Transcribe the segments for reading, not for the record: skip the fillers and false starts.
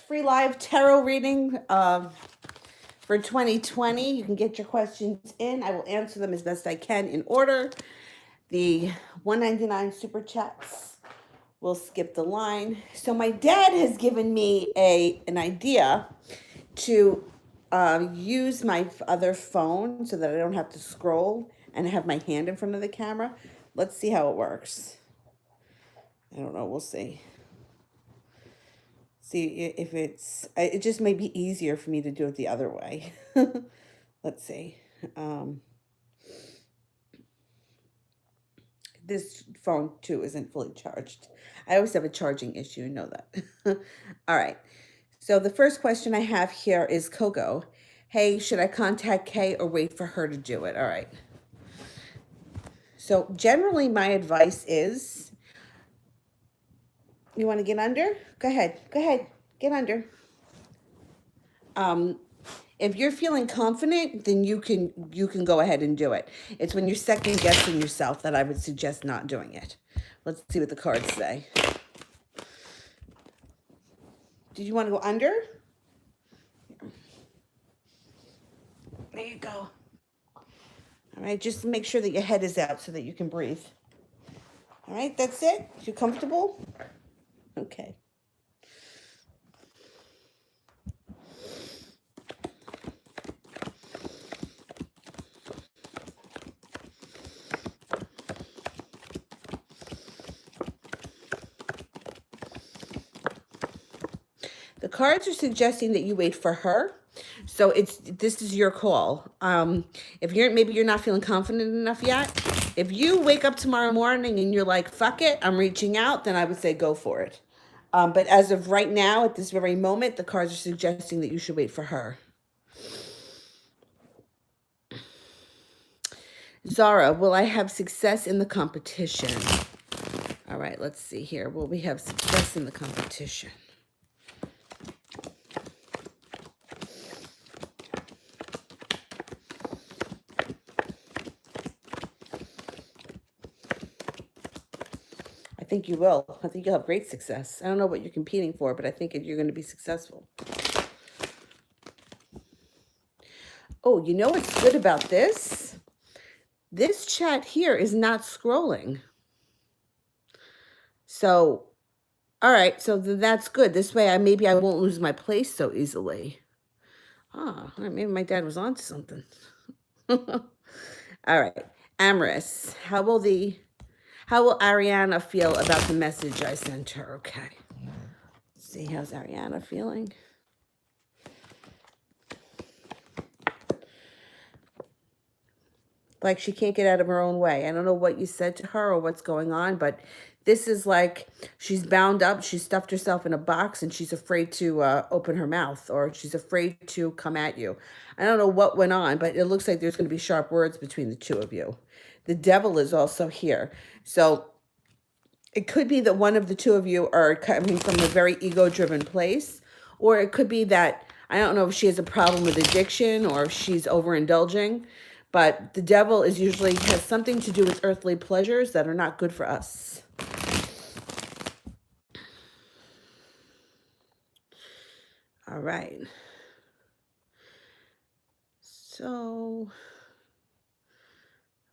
free live tarot reading for 2020. You can get your questions in. I will answer them as best I can in order. The $1.99 super chats will skip the line. So my dad has given me an idea to use my other phone so that I don't have to scroll and have my hand in front of the camera. Let's see how it works. I don't know. We'll see. See if it just may be easier for me to do it the other way. Let's see. This phone too isn't fully charged. I always have a charging issue, you know that. All right. So the first question I have here is Coco. Hey, should I contact Kay or wait for her to do it? All right. So generally my advice is, you want to get under? Go ahead. Get under. If you're feeling confident, then you can go ahead and do it. It's when you're second guessing yourself that I would suggest not doing it. Let's see what the cards say. Did you want to go under? There you go. All right, just make sure that your head is out so that you can breathe. All right, that's it. You comfortable? Okay. The cards are suggesting that you wait for her. So this is your call. If maybe you're not feeling confident enough yet, if you wake up tomorrow morning and you're like, fuck it, I'm reaching out, then I would say go for it. But as of right now, at this very moment, the cards are suggesting that you should wait for her. Zara, will I have success in the competition? All right, let's see here. Will we have success in the competition? I think you will. I think you'll have great success. I don't know what you're competing for, but I think you're going to be successful. Oh, you know what's good about this? This chat here is not scrolling. So, all right. So that's good. This way, maybe I won't lose my place so easily. Ah, maybe my dad was onto something. All right. Amorous, how will Ariana feel about the message I sent her? Okay. Let's see, how's Ariana feeling? Like she can't get out of her own way. I don't know what you said to her or what's going on, but this is like she's bound up. She stuffed herself in a box and she's afraid to open her mouth, or she's afraid to come at you. I don't know what went on, but it looks like there's going to be sharp words between the two of you. The devil is also here. So it could be that one of the two of you are coming from a very ego-driven place, or it could be that, I don't know if she has a problem with addiction or if she's overindulging, but the devil usually has something to do with earthly pleasures that are not good for us. All right. So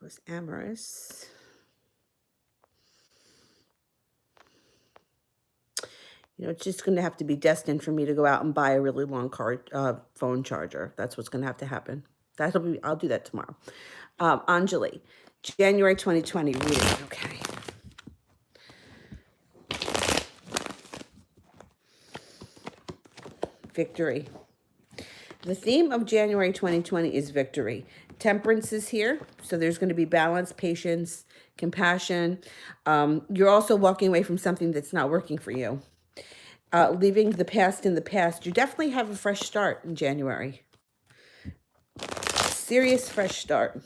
it was amorous. You know, it's just going to have to be destined for me to go out and buy a really long phone charger. That's what's going to have to happen. I'll do that tomorrow. Anjali, January 2020 reading. Okay. Victory. The theme of January 2020 is victory. Temperance is here, so there's going to be balance, patience, compassion. You're also walking away from something that's not working for you. Leaving the past in the past. You definitely have a fresh start in January. Serious fresh start.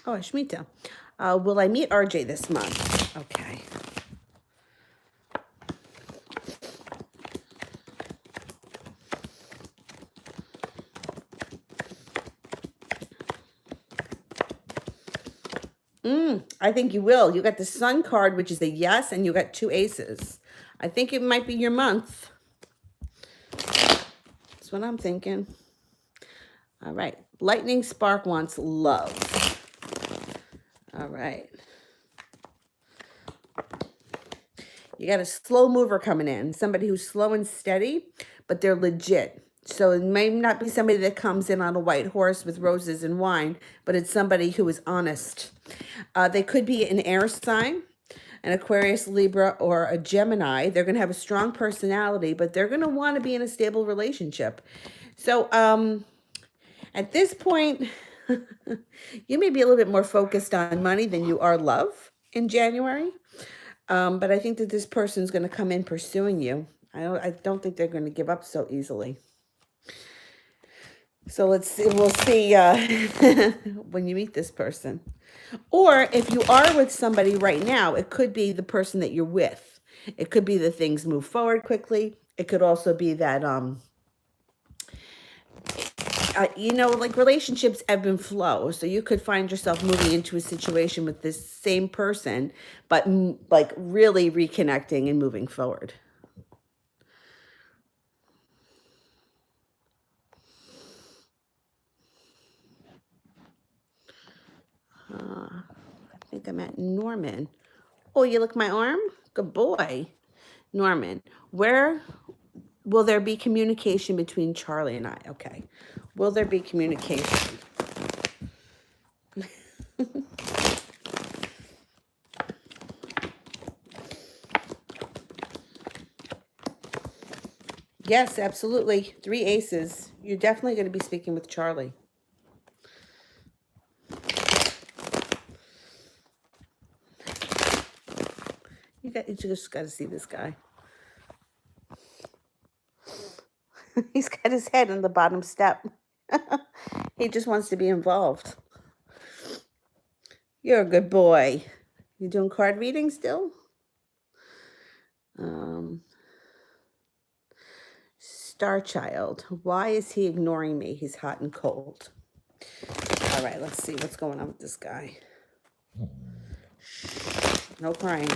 Oh, Ashmita. Will I meet RJ this month? Okay. I think you will. You got the Sun card, which is a yes, and you got 2 aces. I think it might be your month. That's what I'm thinking. All right. Lightning Spark wants love. All right. You got a slow mover coming in. Somebody who's slow and steady, but they're legit. So it may not be somebody that comes in on a white horse with roses and wine, but it's somebody who is honest. They could be an air sign, an Aquarius, Libra, or a Gemini. They're going to have a strong personality, but they're going to want to be in a stable relationship. So at this point, you may be a little bit more focused on money than you are love in January. But I think that this person's going to come in pursuing you. I don't think they're going to give up so easily. So let's see. We'll see when you meet this person. Or if you are with somebody right now, it could be the person that you're with. It could be that things move forward quickly. It could also be that like relationships ebb and flow. So you could find yourself moving into a situation with this same person, but like really reconnecting and moving forward. I think I'm at Norman. Oh, you lick my arm? Good boy. Norman, where will there be communication between Charlie and I? Okay. Will there be communication? Yes, absolutely. 3 aces. You're definitely going to be speaking with Charlie. You just got to see this guy. He's got his head on the bottom step. He just wants to be involved. You're a good boy. You doing card reading still? Star Child. Why is he ignoring me? He's hot and cold. All right, let's see what's going on with this guy. No crying.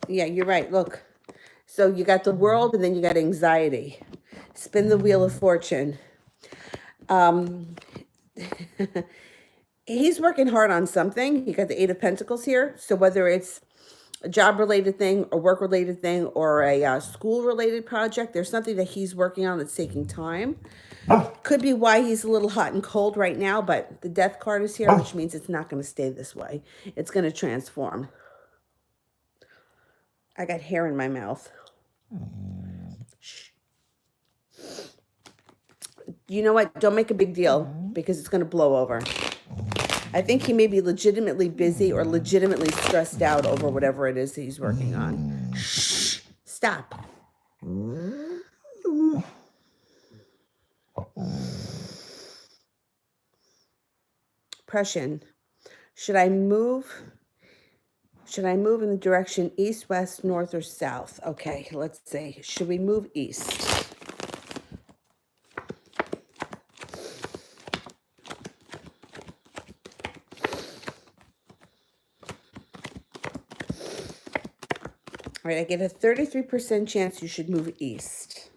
Yeah, you're right. Look. So you got the world and then you got anxiety. Spin the wheel of fortune. He's working hard on something. You got the 8 of Pentacles here. So whether it's a job-related thing, a work-related thing, or a school-related project, there's something that he's working on that's taking time. Could be why he's a little hot and cold right now, but the Death card is here, which means it's not going to stay this way. It's going to transform. I got hair in my mouth. Shh. You know what? Don't make a big deal because it's going to blow over. I think he may be legitimately busy or legitimately stressed out over whatever it is that he's working on. Shh. Stop. Pression. Should I move in the direction east, west, north, or south? Okay, let's see. Should we move east? All right, I get a 33% chance you should move east.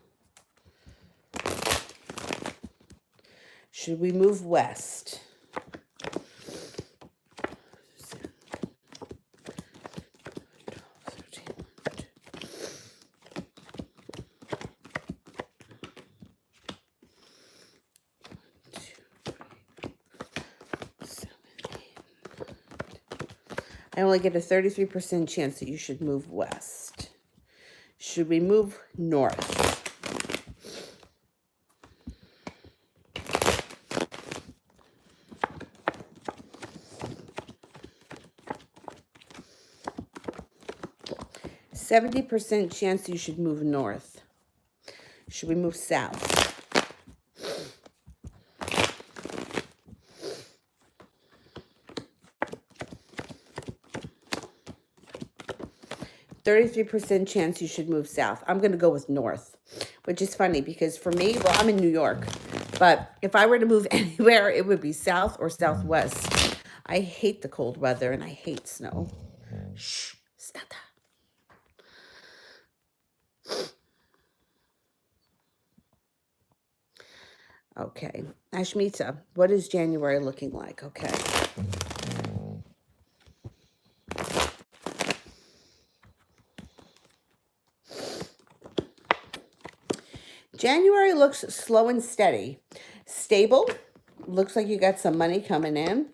Should we move west? I only get a 33% chance that you should move west. Should we move north? %70 chance you should move north. Should we move south? 33% chance you should move south. I'm going to go with north. which is funny because for me, well, I'm in New York, but if I were to move anywhere, it would be south or southwest. I hate the cold weather and I hate snow. Shh, stop that. Okay, Ashmita, what is January looking like? Okay. January looks slow and steady. Stable. Looks like you got some money coming in.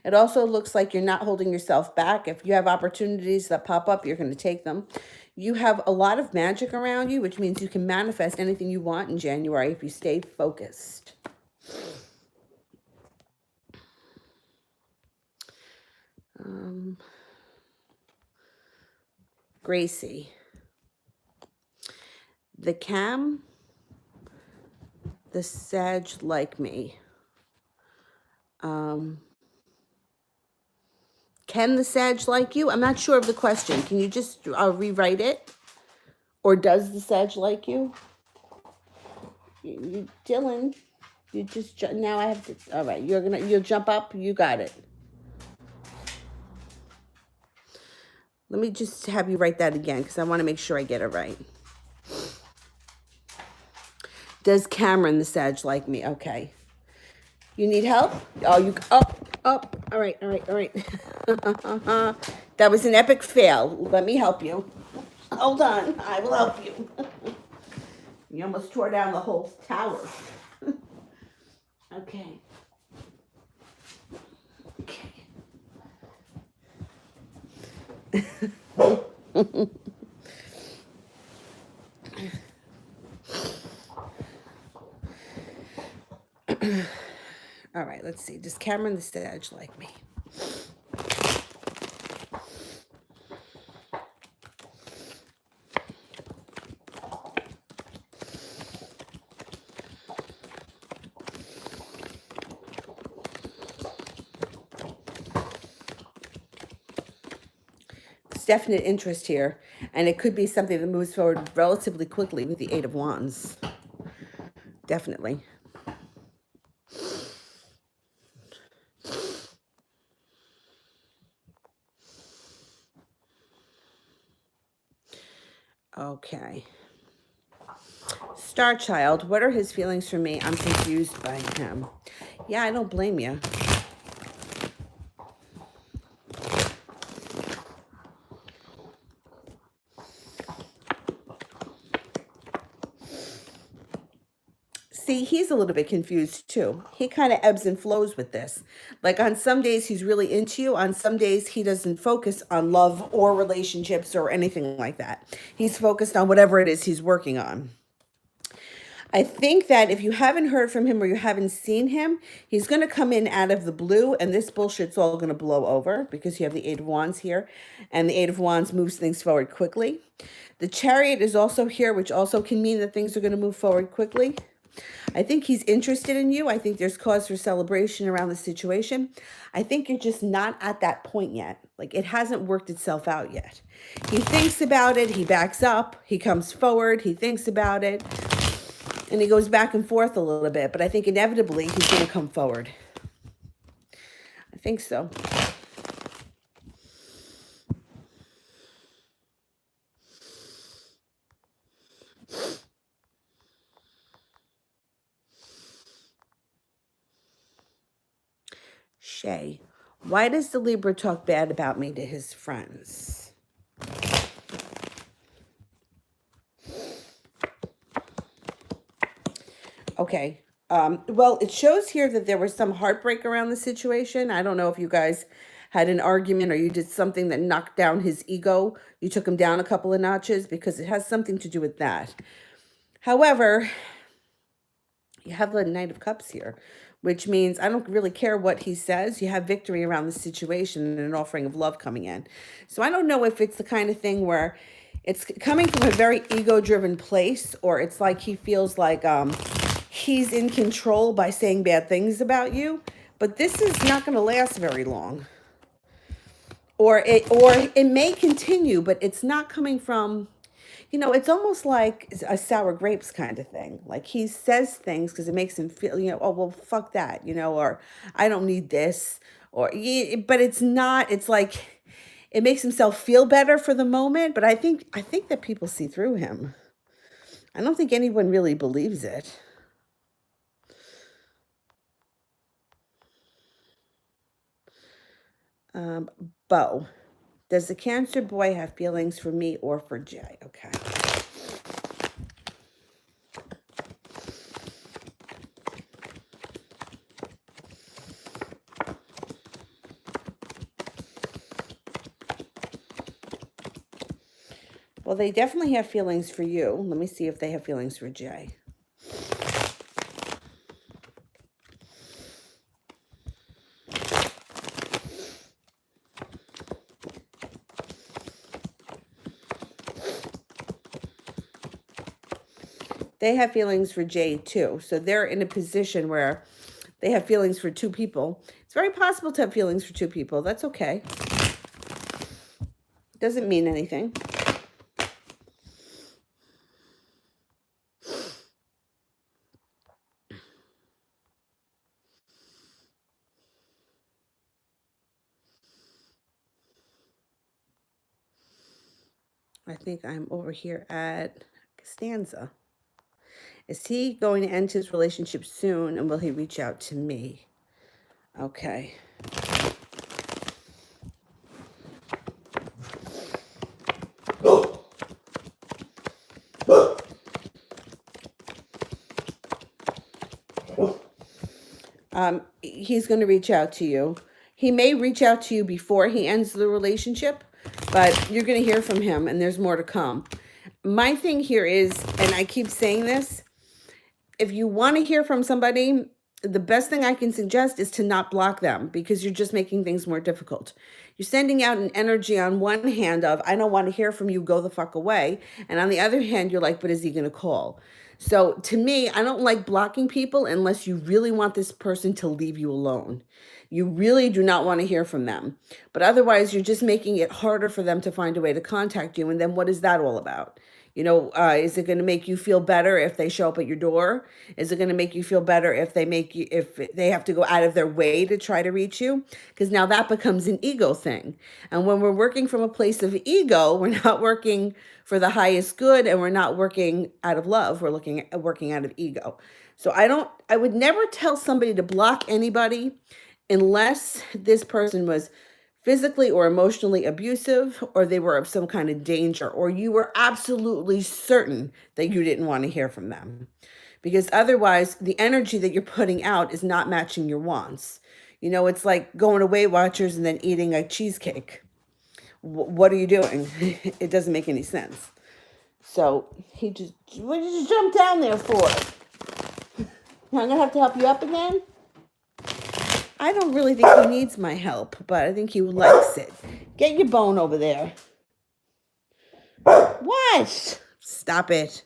It also looks like you're not holding yourself back. If you have opportunities that pop up, you're going to take them. You have a lot of magic around you, which means you can manifest anything you want in January if you stay focused. Gracie. The Cam, the Sag like me. Can the Sag like you? I'm not sure of the question. Can you just rewrite it? Or does the Sag like you? Dylan, you just now I have to. All right, you'll jump up. You got it. Let me just have you write that again because I want to make sure I get it right. Does Cameron the Sag like me? Okay. You need help? Oh, you up. All right. That was an epic fail. Let me help you. Hold on. I will help you. You almost tore down the whole tower. Okay. All right, let's see. Does Cameron the Sag like me? There's definite interest here, and it could be something that moves forward relatively quickly with the Eight of Wands. Definitely. Okay. Star Child, what are his feelings for me? I'm confused by him. Yeah, I don't blame you. See, he's a little bit confused too. He kind of ebbs and flows with this. Like on some days he's really into you. On some days he doesn't focus on love or relationships or anything like that. He's focused on whatever it is he's working on. I think that if you haven't heard from him or you haven't seen him, he's going to come in out of the blue and this bullshit's all going to blow over because you have the Eight of Wands here and the Eight of Wands moves things forward quickly. The Chariot is also here, which also can mean that things are going to move forward quickly. I think he's interested in you. I think there's cause for celebration around the situation. I think you're just not at that point yet. Like it hasn't worked itself out yet. He thinks about it. He backs up. He comes forward. He thinks about it. And he goes back and forth a little bit. But I think inevitably he's going to come forward. I think so. Shay, why does the Libra talk bad about me to his friends? Okay. Well, it shows here that there was some heartbreak around the situation. I don't know if you guys had an argument or you did something that knocked down his ego. You took him down a couple of notches because it has something to do with that. However, you have the Knight of Cups here, which means I don't really care what he says. You have victory around the situation and an offering of love coming in. So I don't know if it's the kind of thing where it's coming from a very ego-driven place or it's like he feels like he's in control by saying bad things about you. But this is not going to last very long. Or it may continue, but it's not coming from... You know, it's almost like a sour grapes kind of thing. Like he says things because it makes him feel, oh, well, fuck that, or I don't need this, or, but it's not, it's like, it makes himself feel better for the moment. But I think that people see through him. I don't think anyone really believes it. Um, Bo, does the Cancer boy have feelings for me or for Jay? Okay. Well, they definitely have feelings for you. Let me see if they have feelings for Jay. They have feelings for Jay too. So they're in a position where they have feelings for two people. It's very possible to have feelings for two people. That's okay. Doesn't mean anything. I think I'm over here at Stanza. Is he going to end his relationship soon, and will he reach out to me? Okay. He's going to reach out to you. He may reach out to you before he ends the relationship, but you're going to hear from him, and there's more to come. My thing here is, and I keep saying this, if you want to hear from somebody, the best thing I can suggest is to not block them, because you're just making things more difficult. You're sending out an energy on one hand of, I don't want to hear from you, go the fuck away. And on the other hand, you're like, but is he going to call? So to me, I don't like blocking people unless you really want this person to leave you alone. You really do not want to hear from them. But otherwise, you're just making it harder for them to find a way to contact you. And then what is that all about? Is it going to make you feel better if they show up at your door? Is it going to make you feel better if they have to go out of their way to try to reach you? Because now that becomes an ego thing. And when we're working from a place of ego, we're not working for the highest good, and we're not working out of love. We're working out of ego. So I would never tell somebody to block anybody unless this person was physically or emotionally abusive, or they were of some kind of danger, or you were absolutely certain that you didn't want to hear from them. Because otherwise, the energy that you're putting out is not matching your wants. It's like going to Weight Watchers and then eating a cheesecake. What are you doing? It doesn't make any sense. So what did you jump down there for? I'm going to have to help you up again? I don't really think he needs my help, but I think he likes it. Get your bone over there. What? Stop it.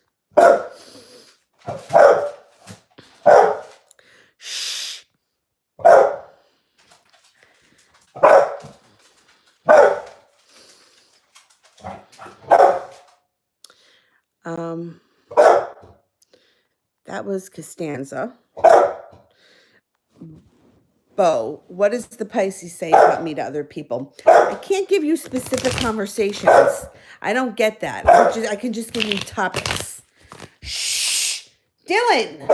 Shh. That was Costanza. Bo, what does the Pisces say about me to other people? I can't give you specific conversations. I don't get that. I can just give you topics. Shh. Dylan.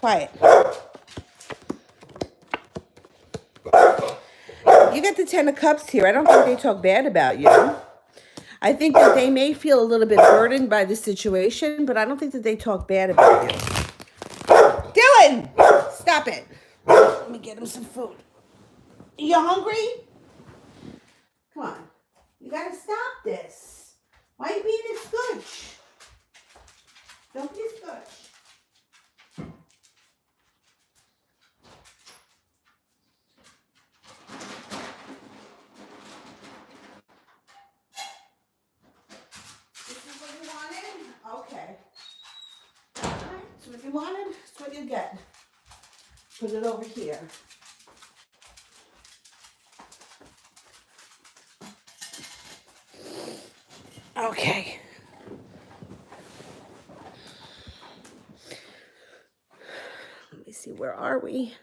Quiet. You got the 10 of Cups here. I don't think they talk bad about you. I think that they may feel a little bit burdened by the situation, but I don't think that they talk bad about you. Dylan! Stop it. Let me get him some food. You hungry? Come on. You gotta stop this. Why are you being a scooch? Don't be a scooch. This is what you wanted? Okay. Alright, so what you wanted, that's what you get. Put it over here. Okay. Let me see, where are we?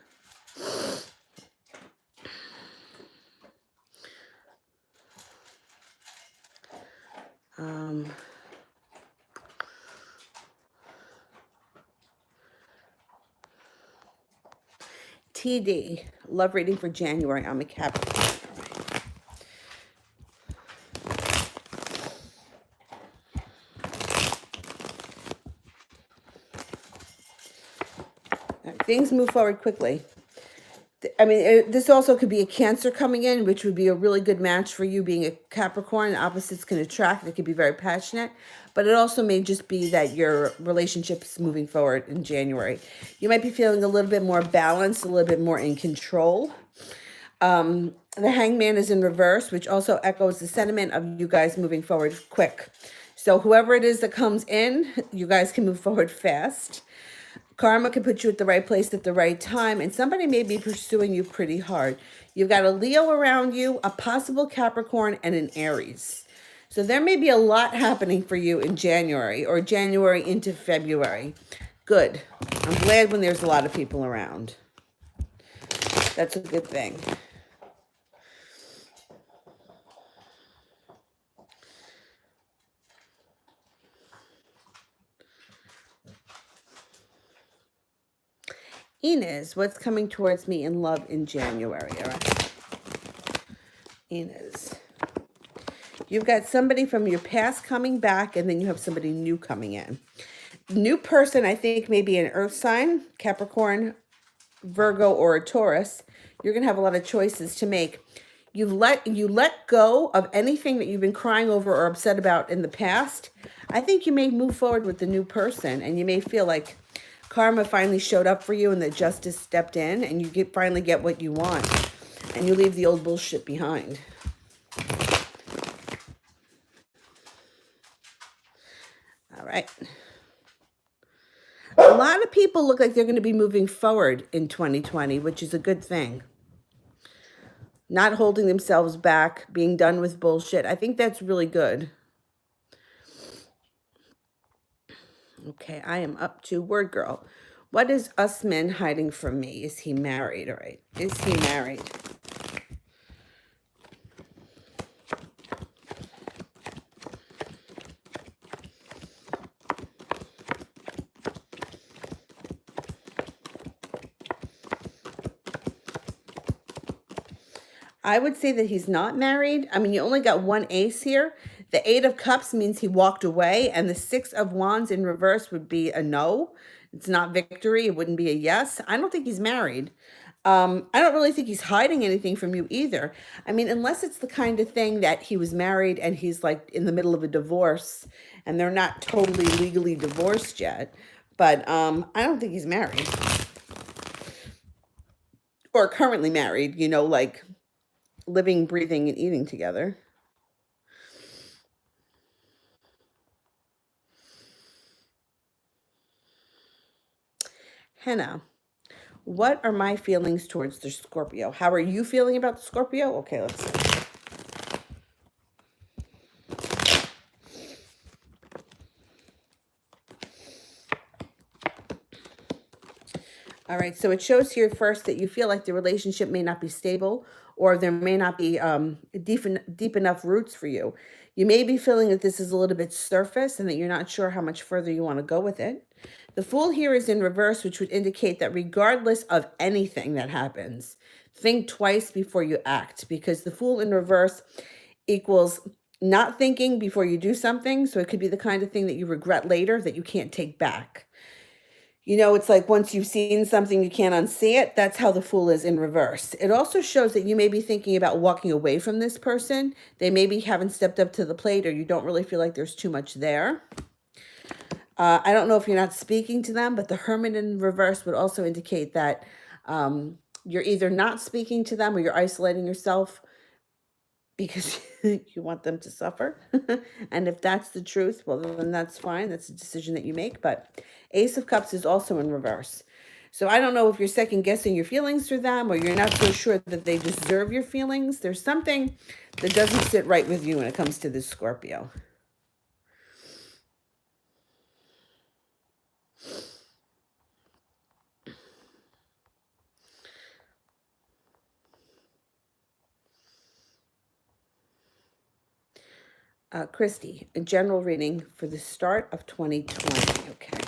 TD, love reading for January. I'm a Capricorn. All right, things move forward quickly. I mean, this also could be a Cancer coming in, which would be a really good match for you being a Capricorn. Opposites can attract. They could be very passionate. But it also may just be that your relationship is moving forward in January. You might be feeling a little bit more balanced, a little bit more in control. The Hangman is in reverse, which also echoes the sentiment of you guys moving forward quick. So whoever it is that comes in, you guys can move forward fast. Karma can put you at the right place at the right time, and somebody may be pursuing you pretty hard. You've got a Leo around you, a possible Capricorn, and an Aries. So there may be a lot happening for you in January or January into February. Good. I'm glad when there's a lot of people around. That's a good thing. Inez, what's coming towards me in love in January? All right. Inez. You've got somebody from your past coming back, and then you have somebody new coming in. New person, I think, maybe an earth sign, Capricorn, Virgo, or a Taurus. You're going to have a lot of choices to make. You let go of anything that you've been crying over or upset about in the past. I think you may move forward with the new person, and you may feel like karma finally showed up for you and that justice stepped in, and you finally get what you want, and you leave the old bullshit behind. All right. A lot of people look like they're going to be moving forward in 2020, which is a good thing. Not holding themselves back, being done with bullshit. I think that's really good. Okay, I am up to Word Girl. What is Usman hiding from me? Is he married? All right. Is he married? I would say that he's not married. I mean, you only got one ace here. The Eight of Cups means he walked away, and the Six of Wands in reverse would be a no. It's not victory. It wouldn't be a yes. I don't think he's married. I don't really think he's hiding anything from you either. I mean, unless it's the kind of thing that he was married and he's like in the middle of a divorce and they're not totally legally divorced yet. But I don't think he's married. Or currently married, you know, like living, breathing, and eating together. Henna, what are my feelings towards the Scorpio? How are you feeling about the Scorpio? Okay, let's see. All right, so it shows here first that you feel like the relationship may not be stable or there may not be deep enough roots for you. You may be feeling that this is a little bit surface and that you're not sure how much further you want to go with it. The Fool here is in reverse, which would indicate that regardless of anything that happens, think twice before you act, because the Fool in reverse equals not thinking before you do something. So it could be the kind of thing that you regret later that you can't take back. You know, it's like once you've seen something, you can't unsee it. That's how the Fool is in reverse. It also shows that you may be thinking about walking away from this person. They maybe haven't stepped up to the plate, or you don't really feel like there's too much there. I don't know if you're not speaking to them, but the Hermit in reverse would also indicate that you're either not speaking to them or you're isolating yourself because you want them to suffer. And if that's the truth, well, then that's fine. That's a decision that you make. But Ace of Cups is also in reverse. So I don't know if you're second guessing your feelings for them or you're not so sure that they deserve your feelings. There's something that doesn't sit right with you when it comes to this Scorpio. Christy, a general reading for the start of 2020. Okay.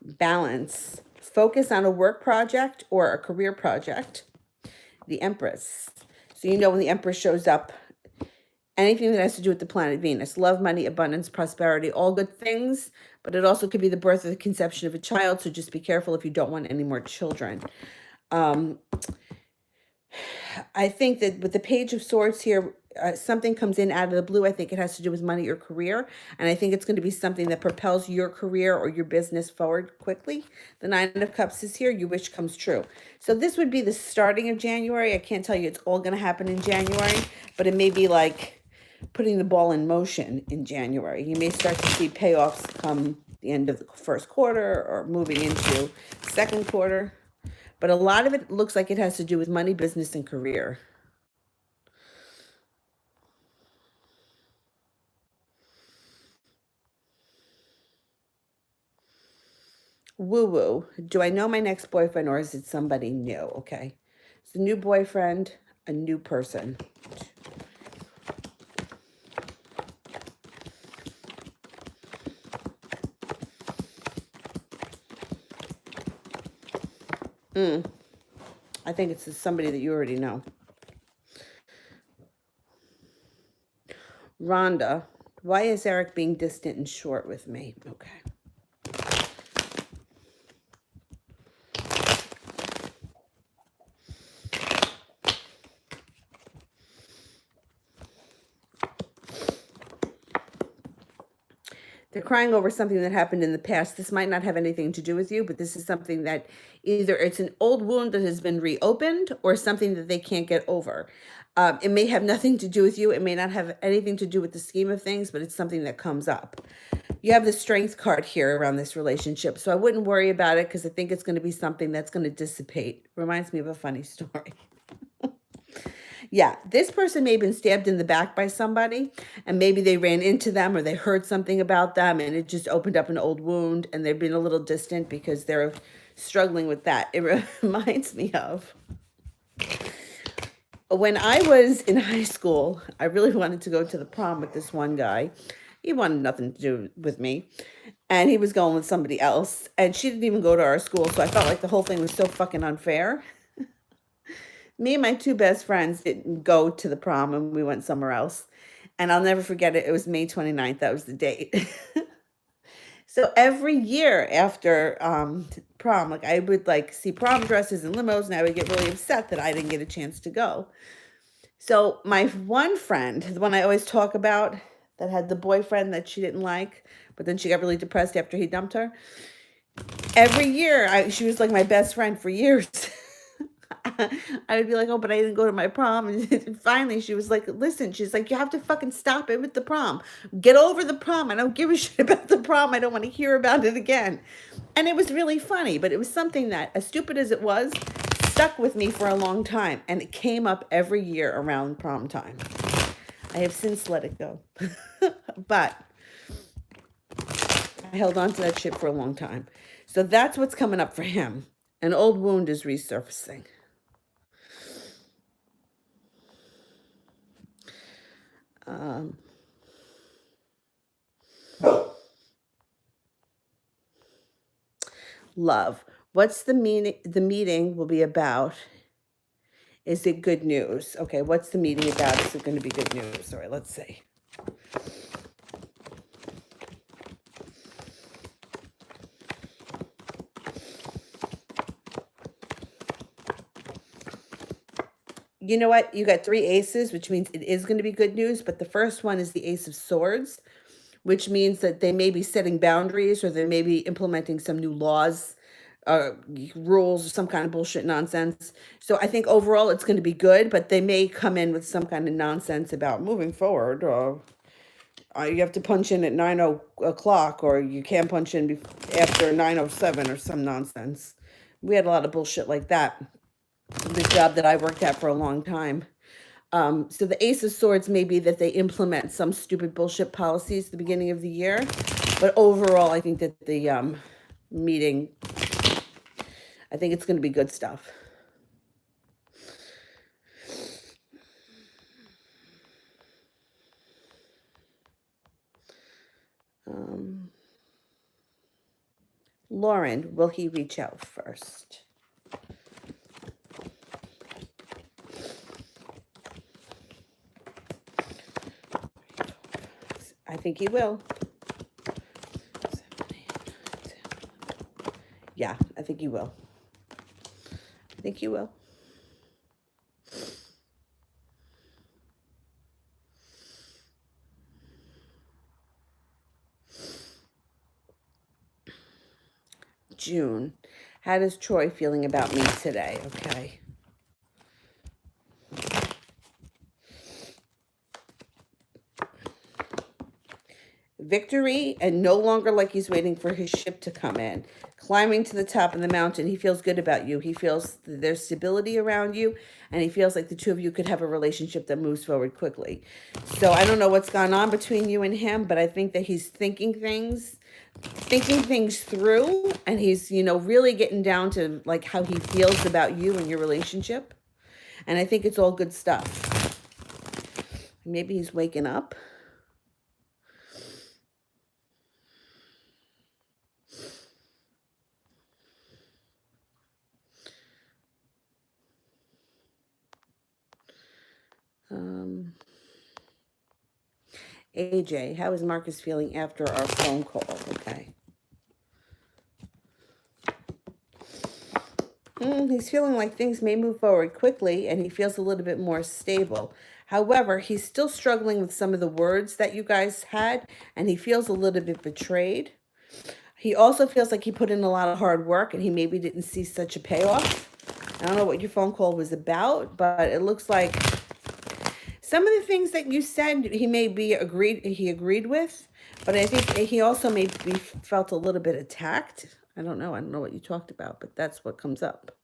Balance. Focus on a work project or a career project. The Empress. So you know when the Empress shows up, anything that has to do with the planet Venus, love, money, abundance, prosperity, all good things, but it also could be the birth or the conception of a child, so just be careful if you don't want any more children. I think that with the Page of Swords here, something comes in out of the blue. I think it has to do with money or career. And I think it's going to be something that propels your career or your business forward quickly. The Nine of Cups is here. Your wish comes true. So this would be the starting of January. I can't tell you it's all going to happen in January, but it may be like putting the ball in motion in January. You may start to see payoffs come the end of the first quarter or moving into second quarter. But a lot of it looks like it has to do with money, business, and career. Woo-woo. Do I know my next boyfriend or is it somebody new? Okay. It's a new boyfriend, a new person. I think it's somebody that you already know. Rhonda, why is Eric being distant and short with me? Okay. They're crying over something that happened in the past. This might not have anything to do with you, but this is something that either it's an old wound that has been reopened or something that they can't get over. It may have nothing to do with you. It may not have anything to do with the scheme of things, but it's something that comes up. You have the Strength card here around this relationship, so I wouldn't worry about it because I think it's going to be something that's going to dissipate. Reminds me of a funny story. Yeah, this person may have been stabbed in the back by somebody, and maybe they ran into them or they heard something about them, and it just opened up an old wound, and they've been a little distant because they're struggling with that. It reminds me of when I was in high school. I really wanted to go to the prom with this one guy. He wanted nothing to do with me, and he was going with somebody else, and she didn't even go to our school, so I felt like the whole thing was so fucking unfair. Me and my two best friends didn't go to the prom and we went somewhere else. And I'll never forget it. It was May 29th. That was the date. So every year after prom, like I would like see prom dresses and limos, and I would get really upset that I didn't get a chance to go. So my one friend, the one I always talk about, that had the boyfriend that she didn't like, but then she got really depressed after he dumped her. Every year, she was like my best friend for years. I would be like, oh, but I didn't go to my prom. And finally, she was like, listen, she's like, you have to fucking stop it with the prom. Get over the prom. I don't give a shit about the prom. I don't want to hear about it again. And it was really funny, but it was something that, as stupid as it was, stuck with me for a long time. And it came up every year around prom time. I have since let it go. But I held on to that shit for a long time. So that's what's coming up for him. An old wound is resurfacing. Love. What's the meaning? The meeting will be about. Is it good news? Okay, what's the meeting about? Is it going to be good news? All right, let's see. You know what? You got 3 aces, which means it is going to be good news. But the first one is the Ace of Swords, which means that they may be setting boundaries or they may be implementing some new laws, rules, or some kind of bullshit nonsense. So I think overall it's going to be good, but they may come in with some kind of nonsense about moving forward, or you have to punch in at 9 o'clock, or you can't punch in after 9:07 or some nonsense. We had a lot of bullshit like that. The job that I worked at for a long time. So the Ace of Swords may be that they implement some stupid bullshit policies at the beginning of the year. But overall, I think that the meeting, I think it's going to be good stuff. Lauren, will he reach out first? I think he will. Yeah, I think he will. I think he will. June. How does Troy feeling about me today? Okay. Victory, and no longer like he's waiting for his ship to come in. Climbing to the top of the mountain, he feels good about you. He feels there's stability around you, and he feels like the two of you could have a relationship that moves forward quickly. So I don't know what's gone on between you and him, but I think that he's thinking things through, and he's, you know, really getting down to like how he feels about you and your relationship. And I think it's all good stuff. Maybe he's waking up. AJ, how is Marcus feeling after our phone call? Okay. He's feeling like things may move forward quickly, and he feels a little bit more stable. However, he's still struggling with some of the words that you guys had, and he feels a little bit betrayed. He also feels like he put in a lot of hard work, and he maybe didn't see such a payoff. I don't know what your phone call was about, but it looks like some of the things that you said he agreed with, but I think he also maybe felt a little bit attacked. I don't know what you talked about, but that's what comes up.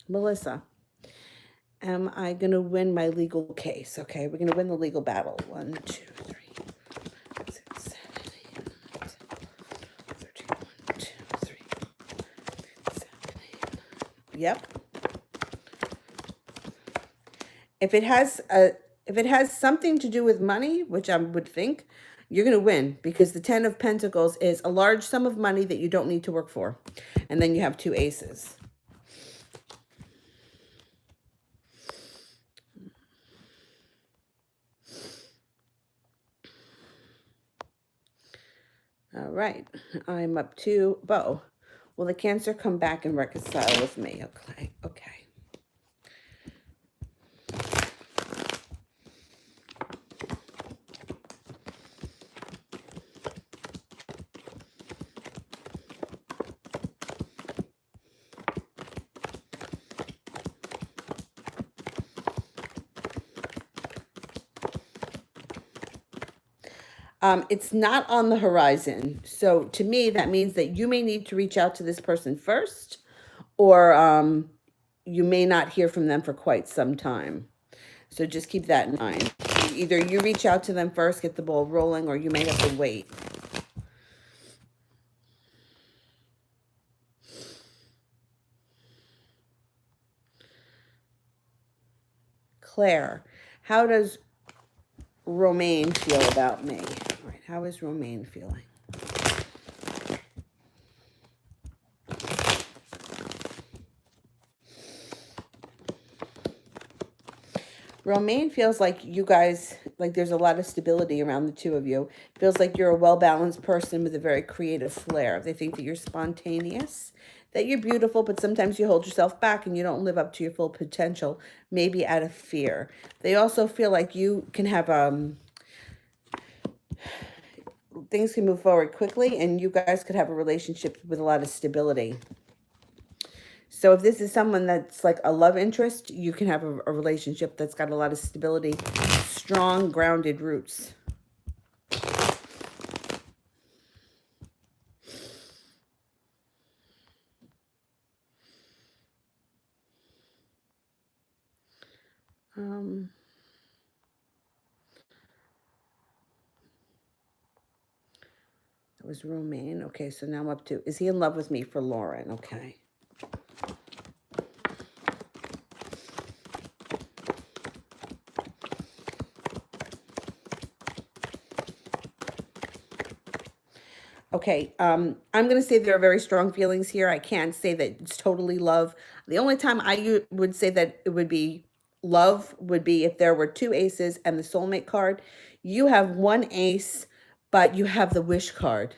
Melissa, am I going to win my legal case? Okay, we're going to win the legal battle. 1, 2, 3, 6, 7, 8, 9, 10, 13, 1, 2, 3, 7, 8, 9. Yep. If it has something to do with money, which I would think, you're going to win, because the 10 of Pentacles is a large sum of money that you don't need to work for. And then you have 2 aces. All right, I'm up to Bo. Will the Cancer come back and reconcile with me? Okay, okay. It's not on the horizon. So to me, that means that you may need to reach out to this person first, or you may not hear from them for quite some time. So just keep that in mind. Either you reach out to them first, get the ball rolling, or you may have to wait. Claire, how does Romaine feel about me? All right, how is Romaine feeling? Romaine feels like you guys, like there's a lot of stability around the two of you. Feels like you're a well-balanced person with a very creative flair. They think that you're spontaneous, that you're beautiful, but sometimes you hold yourself back and you don't live up to your full potential, maybe out of fear. They also feel like you can have, things can move forward quickly, and you guys could have a relationship with a lot of stability. So if this is someone that's like a love interest, you can have a relationship that's got a lot of stability, strong, grounded roots. Um, that was Romaine. Okay, so now I'm up to, is he in love with me for Lauren? Okay. Okay, I'm going to say there are very strong feelings here. I can't say that it's totally love. The only time would say that it would be love would be if there were two aces and the soulmate card. You have one ace, but you have the wish card.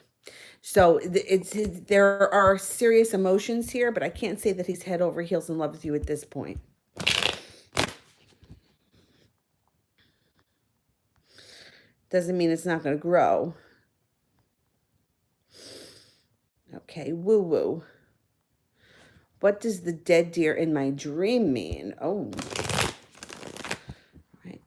So there are serious emotions here, but I can't say that he's head over heels in love with you at this point. Doesn't mean it's not going to grow. Okay, woo woo. What does the dead deer in my dream mean? Oh, right.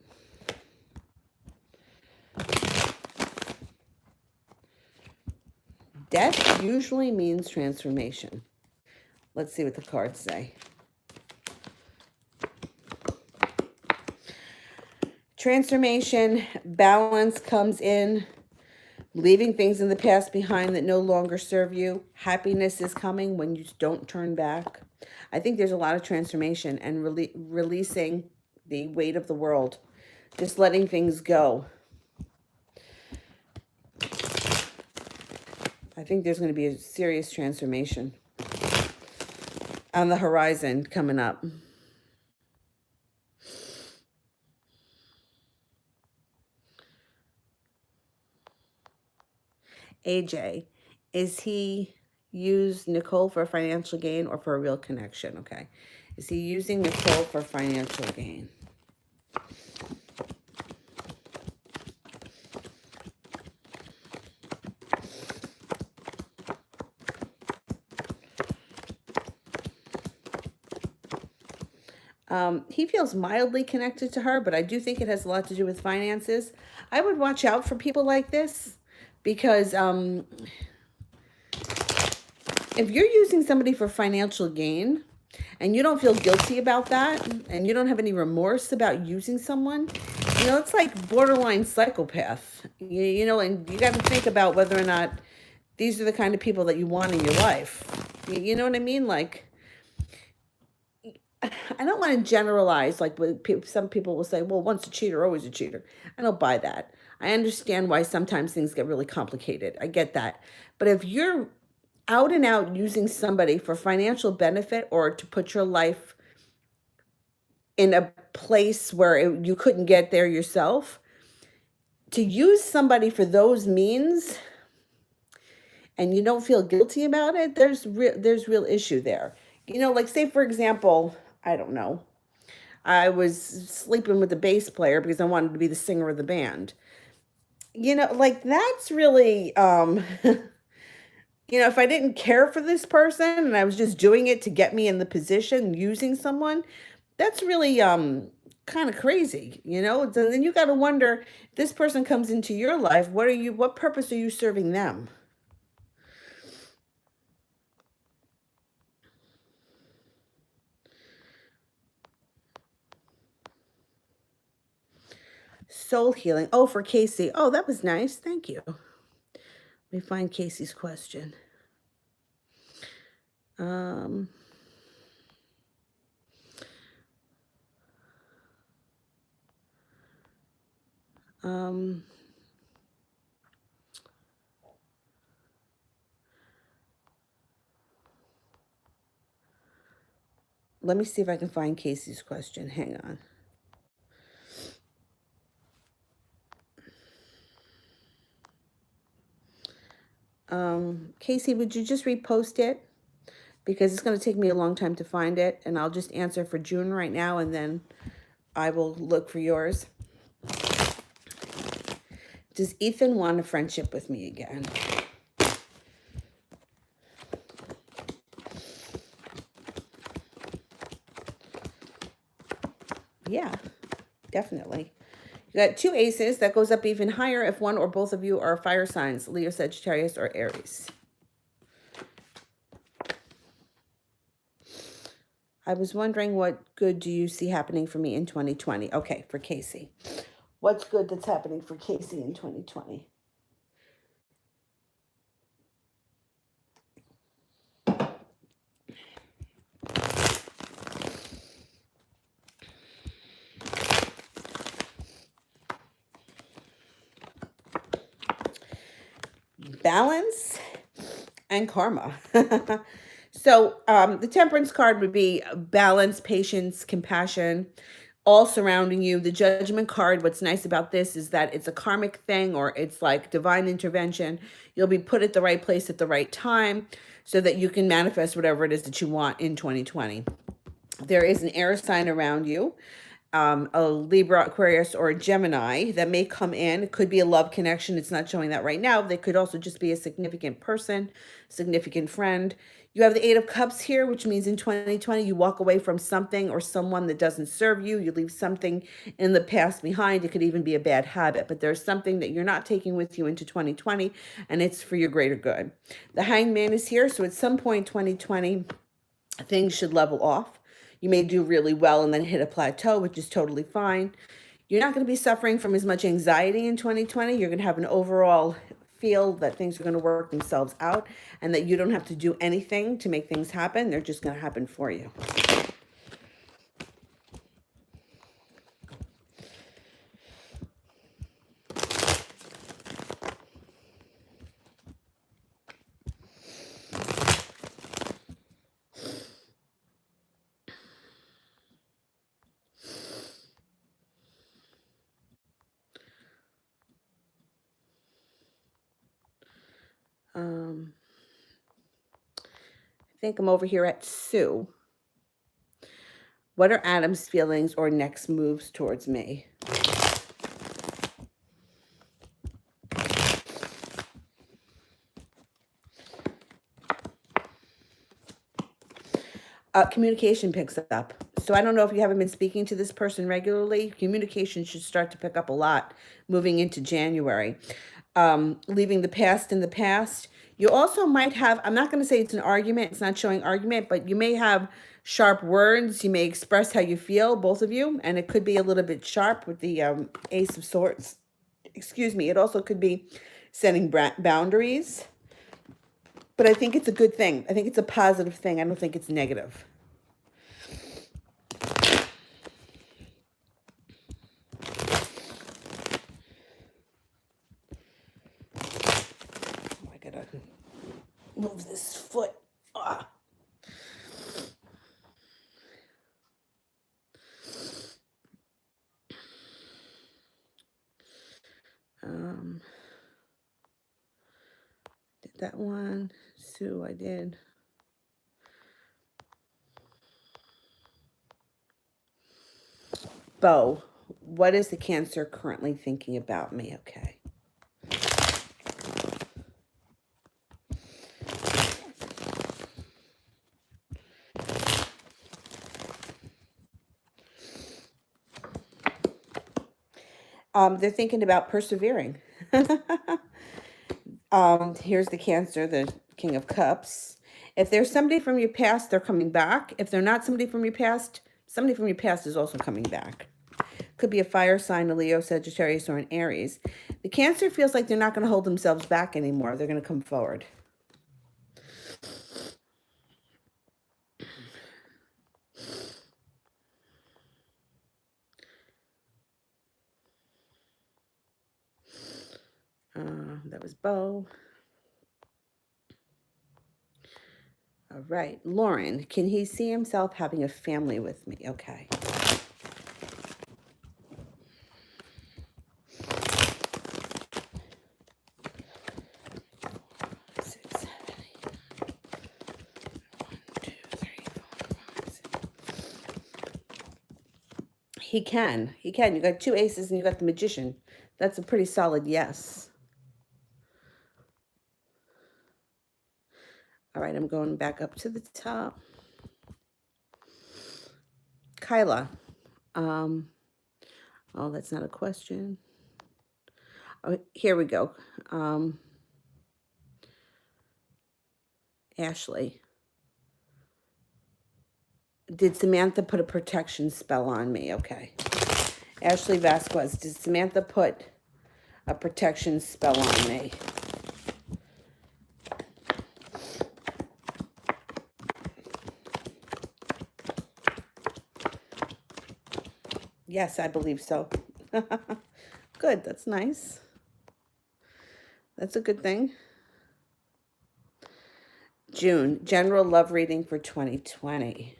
Death usually means transformation. Let's see what the cards say. Transformation, balance comes in, leaving things in the past behind that no longer serve you. Happiness is coming when you don't turn back. I think there's a lot of transformation and releasing the weight of the world, just letting things go. I think there's going to be a serious transformation on the horizon coming up. AJ, is he use Nicole for financial gain or for a real connection? Okay. Is he using Nicole for financial gain? He feels mildly connected to her, but I do think it has a lot to do with finances. I would watch out for people like this because if you're using somebody for financial gain and you don't feel guilty about that and you don't have any remorse about using someone, it's like borderline psychopath, and you got to think about whether or not these are the kind of people that you want in your life. You know what I mean? Like, I don't want to generalize, like some people will say, well, once a cheater, always a cheater. I don't buy that. I understand why sometimes things get really complicated. I get that. But if you're out and out using somebody for financial benefit or to put your life in a place where you couldn't get there yourself, to use somebody for those means and you don't feel guilty about it, there's real issue there. Like say for example, I don't know, I was sleeping with the bass player because I wanted to be the singer of the band. Like that's really if I didn't care for this person and I was just doing it to get me in the position using someone, that's really kind of crazy. So then you got to wonder, if this person comes into your life, what purpose are you serving them? Soul healing. Oh, for Casey. Oh, that was nice. Thank you. Let me find Casey's question. Um, um, let me see if I can find Casey's question. Hang on. Casey, would you just repost it? Because it's going to take me a long time to find it, and I'll just answer for June right now, and then I will look for yours. Does Ethan want a friendship with me again? Yeah, definitely. You got two aces. That goes up even higher if one or both of you are fire signs, Leo, Sagittarius, or Aries. I was wondering what good do you see happening for me in 2020? Okay, for Casey. What's good that's happening for Casey in 2020? Balance and karma. So the temperance card would be balance, patience, compassion, all surrounding you. The judgment card, what's nice about this is that it's a karmic thing or it's like divine intervention. You'll be put at the right place at the right time so that you can manifest whatever it is that you want in 2020. There is an air sign around you, a Libra, Aquarius, or a Gemini that may come in. It could be a love connection. It's not showing that right now. They could also just be a significant person, significant friend. You have the Eight of Cups here, which means in 2020, you walk away from something or someone that doesn't serve you. You leave something in the past behind. It could even be a bad habit, but there's something that you're not taking with you into 2020, and it's for your greater good. The Hanged Man is here, so at some point 2020, things should level off. You may do really well and then hit a plateau, which is totally fine. You're not going to be suffering from as much anxiety in 2020. You're going to have an overall feel that things are going to work themselves out and that you don't have to do anything to make things happen. They're just going to happen for you. I think I'm over here at Sue. What are Adam's feelings or next moves towards me? Communication picks up. So I don't know if you haven't been speaking to this person regularly. Communication should start to pick up a lot moving into January. Leaving the past in the past. You also might have, I'm not going to say it's an argument, it's not showing argument, but you may have sharp words. You may express how you feel, both of you, and it could be a little bit sharp with the Ace of Swords. Excuse me. It also could be setting boundaries. But I think it's a good thing. I think it's a positive thing. I don't think it's negative. Oh, I gotta move this foot. Ah. Did that one. Sue, I did. Bo, what is the Cancer currently thinking about me? Okay. They're thinking about persevering. Here's the Cancer, the King of Cups. If there's somebody from your past, they're coming back. If they're not somebody from your past, somebody from your past is also coming back. Could be a fire sign, a Leo, Sagittarius, or an Aries. The Cancer feels like they're not going to hold themselves back anymore. They're going to come forward. That was Bo. All right. Lauren, can he see himself having a family with me? Okay. He can. He can. You got two aces and you got the Magician. That's a pretty solid yes. All right, I'm going back up to the top. Kyla. Oh, that's not a question. Oh, here we go. Ashley. Did Samantha put a protection spell on me? Okay. Ashley Vasquez, did Samantha put a protection spell on me? Yes, I believe so. Good, that's nice. That's a good thing. June, general love reading for 2020.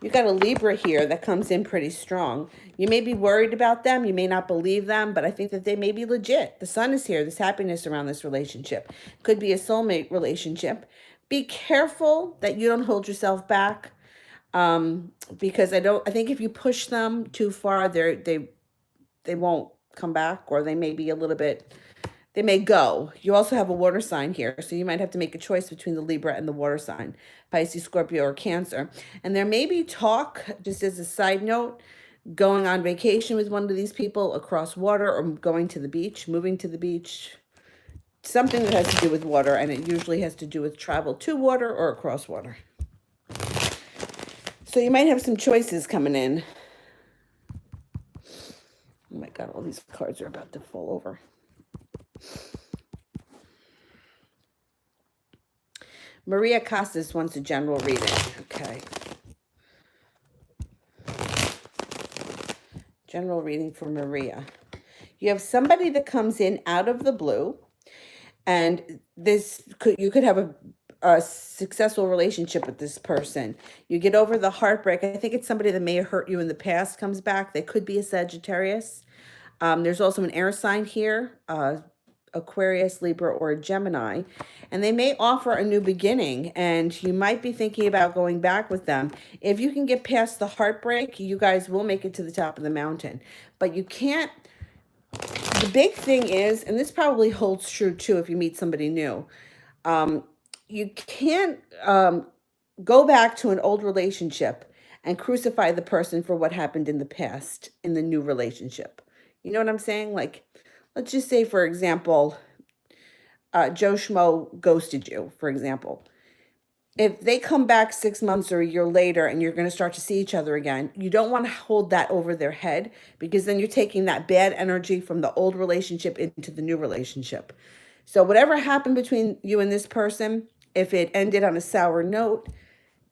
You got a Libra here that comes in pretty strong. You may be worried about them. You may not believe them, but I think that they may be legit. The sun is here. There's happiness around this relationship. Could be a soulmate relationship. Be careful that you don't hold yourself back, because I think if you push them too far, they won't come back, or they may be a little bit, they may go. You also have a water sign here, so you might have to make a choice between the Libra and the water sign, Pisces, Scorpio, or Cancer. And there may be talk, just as a side note, going on vacation with one of these people across water, or going to the beach, moving to the beach, something that has to do with water, and it usually has to do with travel to water or across water. So you might have some choices coming in. Oh my God, all these cards are about to fall over. Maria Casas wants a general reading. Okay. General reading for Maria. You have somebody that comes in out of the blue, and you could have a successful relationship with this person. You get over the heartbreak. I think it's somebody that may have hurt you in the past comes back. They could be a Sagittarius. There's also an air sign here, Aquarius, Libra, or a Gemini, and they may offer a new beginning, and you might be thinking about going back with them. If you can get past the heartbreak, you guys will make it to the top of the mountain. But you can't, the big thing is, and this probably holds true too if you meet somebody new, you can't go back to an old relationship and crucify the person for what happened in the past in the new relationship. You know what I'm saying? Like, let's just say, for example, Joe Schmo ghosted you, for example. If they come back 6 months or a year later and you're going to start to see each other again, you don't want to hold that over their head, because then you're taking that bad energy from the old relationship into the new relationship. So whatever happened between you and this person, if it ended on a sour note,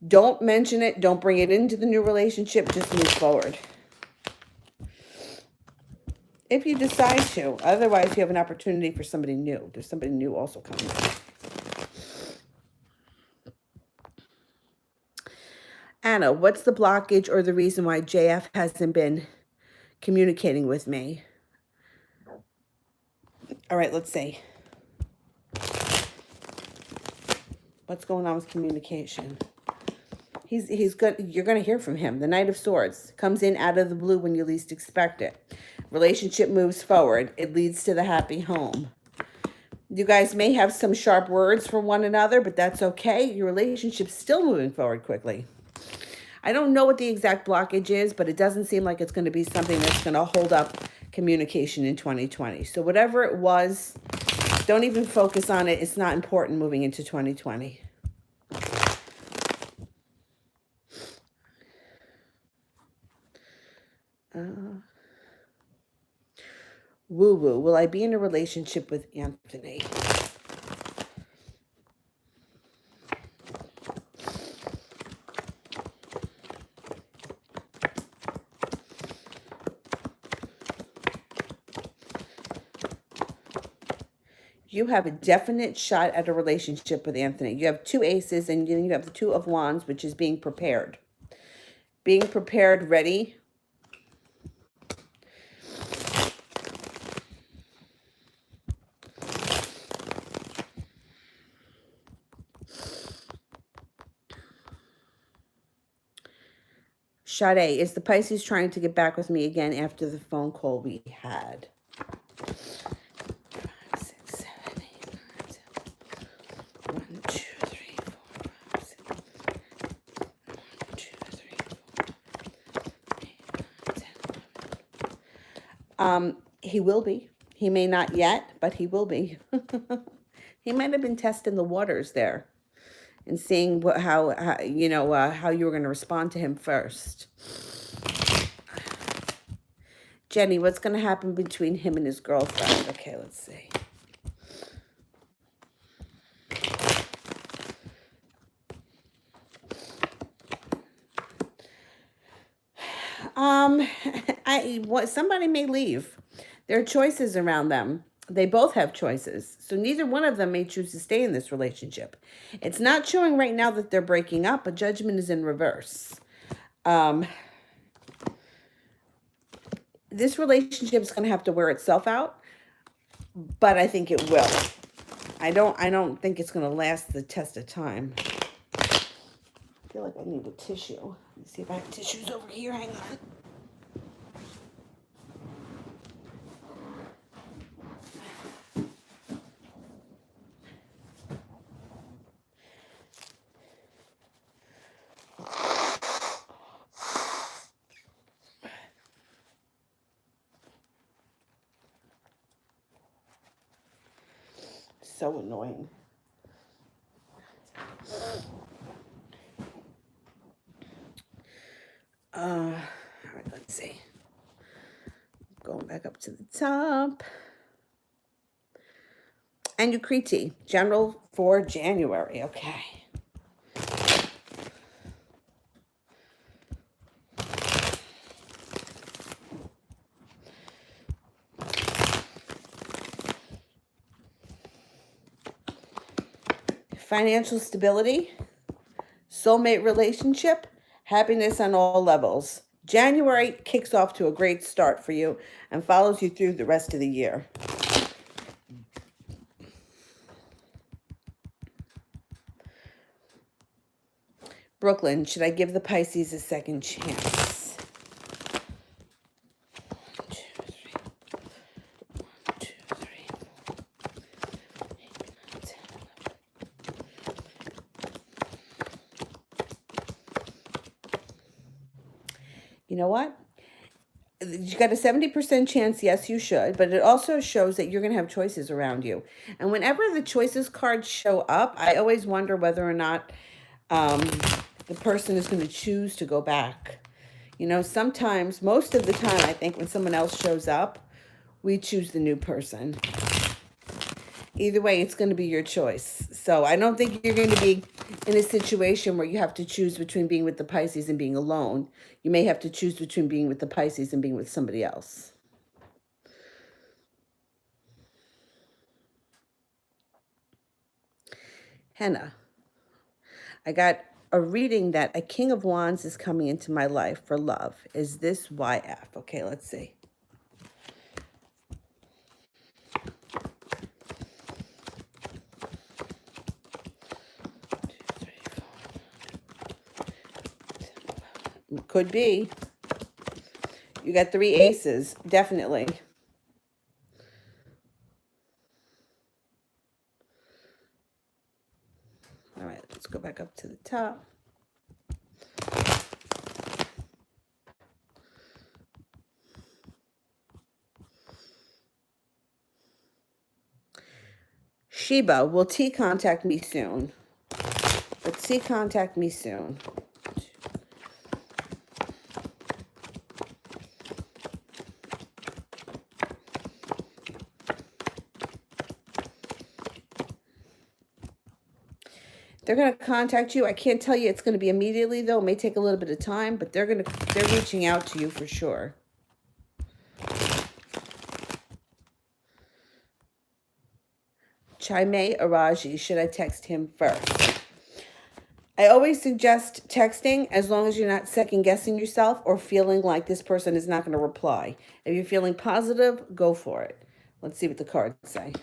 don't mention it. Don't bring it into the new relationship. Just move forward. If you decide to. Otherwise, you have an opportunity for somebody new. There's somebody new also coming up. Anna, what's the blockage or the reason why JF hasn't been communicating with me? All right, let's see. What's going on with communication? He's good. You're going to hear from him. The Knight of Swords comes in out of the blue when you least expect it. Relationship moves forward. It leads to the happy home. You guys may have some sharp words for one another, but that's okay. Your relationship's still moving forward quickly. I don't know what the exact blockage is, but it doesn't seem like it's going to be something that's going to hold up communication in 2020. So whatever it was, don't even focus on it. It's not important moving into 2020. Woo-woo. Will I be in a relationship with Anthony? You have a definite shot at a relationship with Anthony. You have 2 aces, and then you have the 2 of wands, which is being prepared. Being prepared, ready. Sade, is the Pisces trying to get back with me again after the phone call we had? 5, 6, 7, 8, 9, 10. 1, 2, 3, 4, 5, 6. 1, 2, 3, 4, 5, 8, 9, 10. He will be. He may not yet, but he will be. He might have been testing the waters there and seeing how you know, how you were going to respond to him first. Jenny, what's going to happen between him and his girlfriend? Okay, let's see. Somebody may leave. There are choices around them. They both have choices. So neither one of them may choose to stay in this relationship. It's not showing right now that they're breaking up, but judgment is in reverse. This relationship is going to have to wear itself out, but I think it will. I don't think it's going to last the test of time. I feel like I need a tissue. Let me see if I have tissues over here. Hang on. So annoying. All right, let's see. Going back up to the top. And Ukriti, general for January. Okay. Financial stability, soulmate relationship, happiness on all levels. January kicks off to a great start for you and follows you through the rest of the year. Brooklyn, should I give the Pisces a second chance? You know what? You got a 70% chance, yes, you should, but it also shows that you're going to have choices around you. And whenever the choices cards show up, I always wonder whether or not the person is going to choose to go back. You know, sometimes, most of the time, I think when someone else shows up, we choose the new person. Either way, it's going to be your choice. So I don't think you're going to be in a situation where you have to choose between being with the Pisces and being alone. You may have to choose between being with the Pisces and being with somebody else. Henna, I got a reading that a King of Wands is coming into my life for love. Is this YF? Okay, let's see. Could be. You got 3 aces, definitely. All right, let's go back up to the top. Sheba, will T contact me soon? Will T contact me soon? They're going to contact you. I can't tell you it's going to be immediately, though. It may take a little bit of time, but they're reaching out to you for sure. Chaime Araji, should I text him first? I always suggest texting as long as you're not second guessing yourself or feeling like this person is not going to reply. If you're feeling positive, go for it. Let's see what the cards say.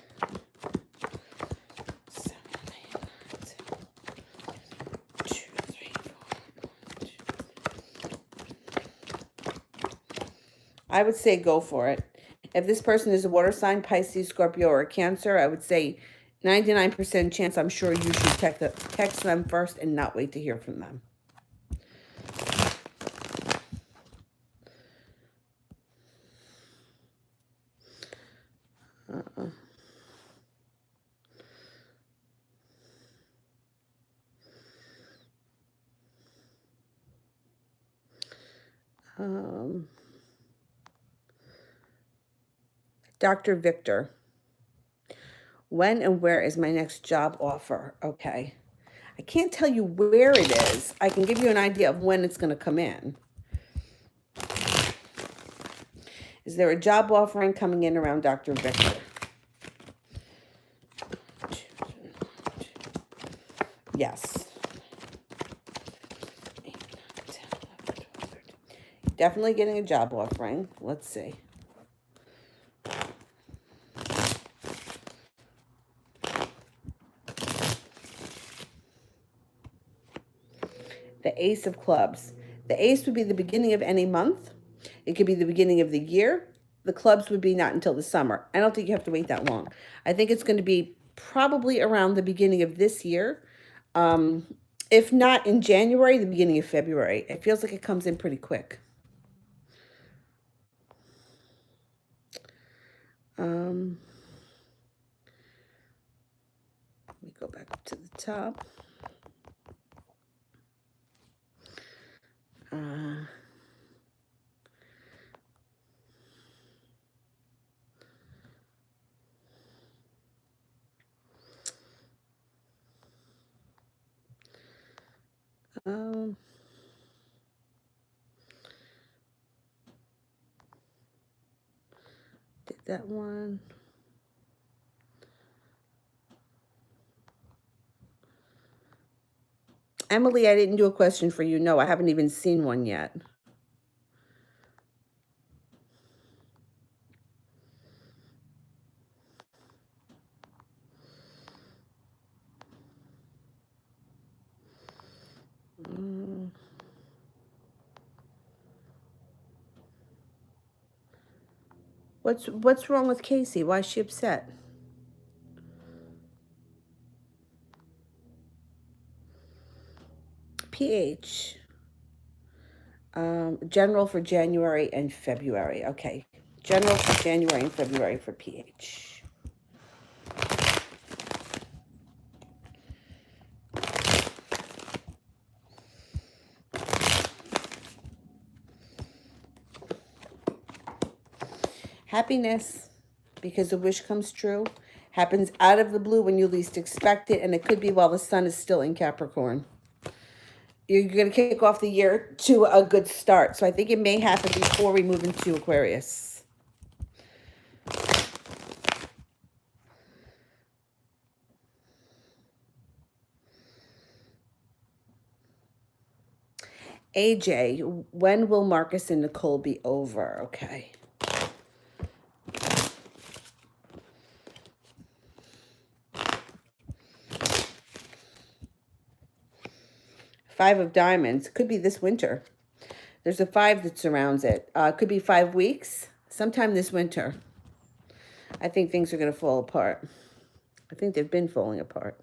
I would say go for it. If this person is a water sign, Pisces, Scorpio, or Cancer, I would say 99% chance I'm sure you should text them first and not wait to hear from them. Um, Dr. Victor, when and where is my next job offer? Okay. I can't tell you where it is. I can give you an idea of when it's going to come in. Is there a job offering coming in around Dr. Victor? Yes. Definitely getting a job offering. Let's see. The Ace of Clubs. The Ace would be the beginning of any month. It could be the beginning of the year. The clubs would be not until the summer. I don't think you have to wait that long. I think it's going to be probably around the beginning of this year. Um, if not in January, the beginning of February. It feels like it comes in pretty quick. Let me go back up to the top. Uh, um, did that one. Emily, I didn't do a question for you. No, I haven't even seen one yet. Mm. What's wrong with Casey? Why is she upset? PH. General for January and February. Okay. General for January and February for PH. Happiness, because the wish comes true, happens out of the blue when you least expect it, and it could be while the sun is still in Capricorn. You're going to kick off the year to a good start. So I think it may happen before we move into Aquarius. AJ, when will Marcus and Nicole be over? Okay. Five of Diamonds. Could be this winter. There's a 5 that surrounds it. Could be 5 weeks. Sometime this winter. I think things are going to fall apart. I think they've been falling apart.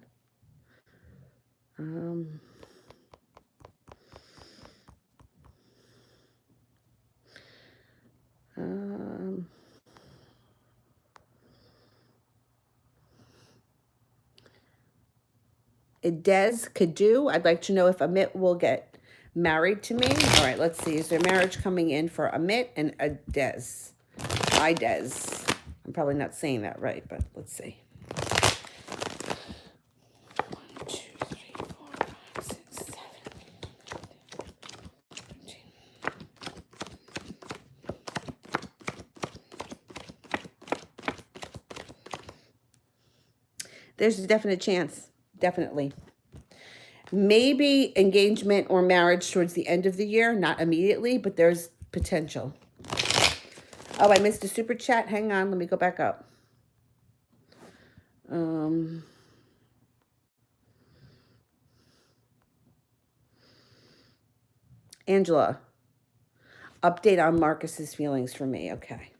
Des could do. I'd like to know if Amit will get married to me. All right, let's see. Is there marriage coming in for Amit and a Des? Hi, Des. I'm probably not saying that right, but let's see. 1, 2, 3, 4, 5, 6, 7, 13. There's a definite chance. Definitely. Maybe engagement or marriage towards the end of the year, not immediately, but there's potential. Oh, I missed a super chat. Hang on, let me go back up. Angela, update on Marcus's feelings for me. Okay.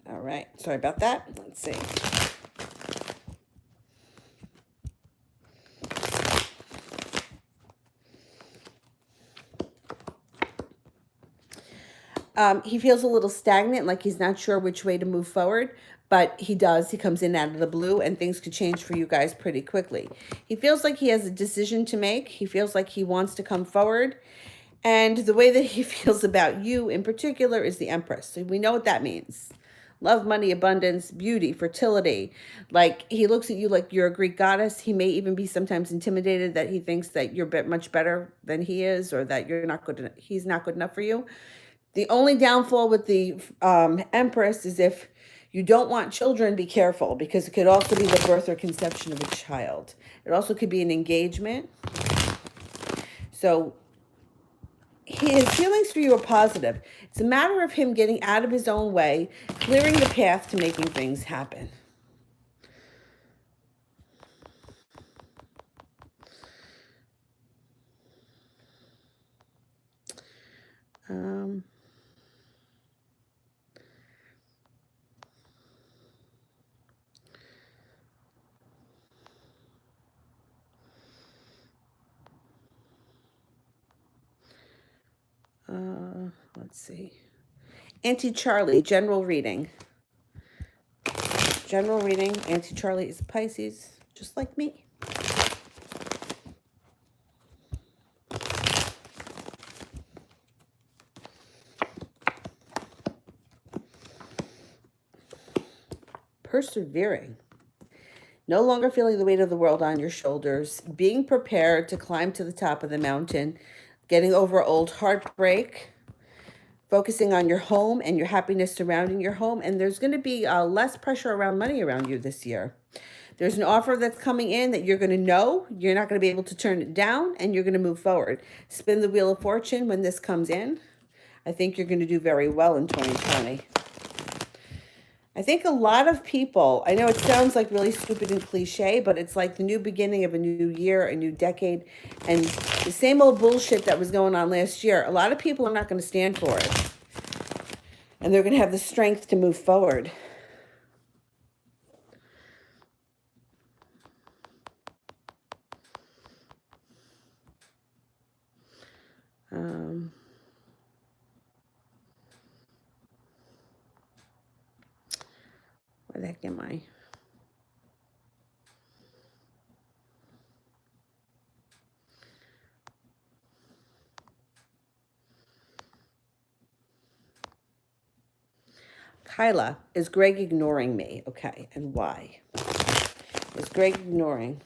All right. Sorry about that. Let's see. He feels a little stagnant, like he's not sure which way to move forward, but he does. He comes in out of the blue, and things could change for you guys pretty quickly. He feels like he has a decision to make. He feels like he wants to come forward, And the way that he feels about you in particular is the Empress. So we know what that means. Love, money, abundance, beauty, fertility. Like he looks at you like you're a Greek goddess. He may even be sometimes intimidated that he thinks that you're much better than he is, or that you're not good enough. He's not good enough for you. The only downfall with the Empress is if you don't want children, be careful, because it could also be the birth or conception of a child. It also could be an engagement. So his feelings for you are positive. It's a matter of him getting out of his own way, clearing the path to making things happen. Um, let's see. Auntie Charlie, general reading. General reading. Auntie Charlie is a Pisces, just like me. Persevering. No longer feeling the weight of the world on your shoulders. Being prepared to climb to the top of the mountain. Getting over old heartbreak. Focusing on your home and your happiness surrounding your home. And there's going to be less pressure around money around you this year. There's an offer that's coming in that you're going to know. You're not going to be able to turn it down, and you're going to move forward. Spin the wheel of fortune when this comes in. I think you're going to do very well in 2020. I think a lot of people, I know it sounds like really stupid and cliche, but it's like the new beginning of a new year, a new decade, and the same old bullshit that was going on last year. A lot of people are not going to stand for it, and they're going to have the strength to move forward. Where the heck am I? Kyla, is Greg ignoring me? Okay, and why? Is Greg ignoring?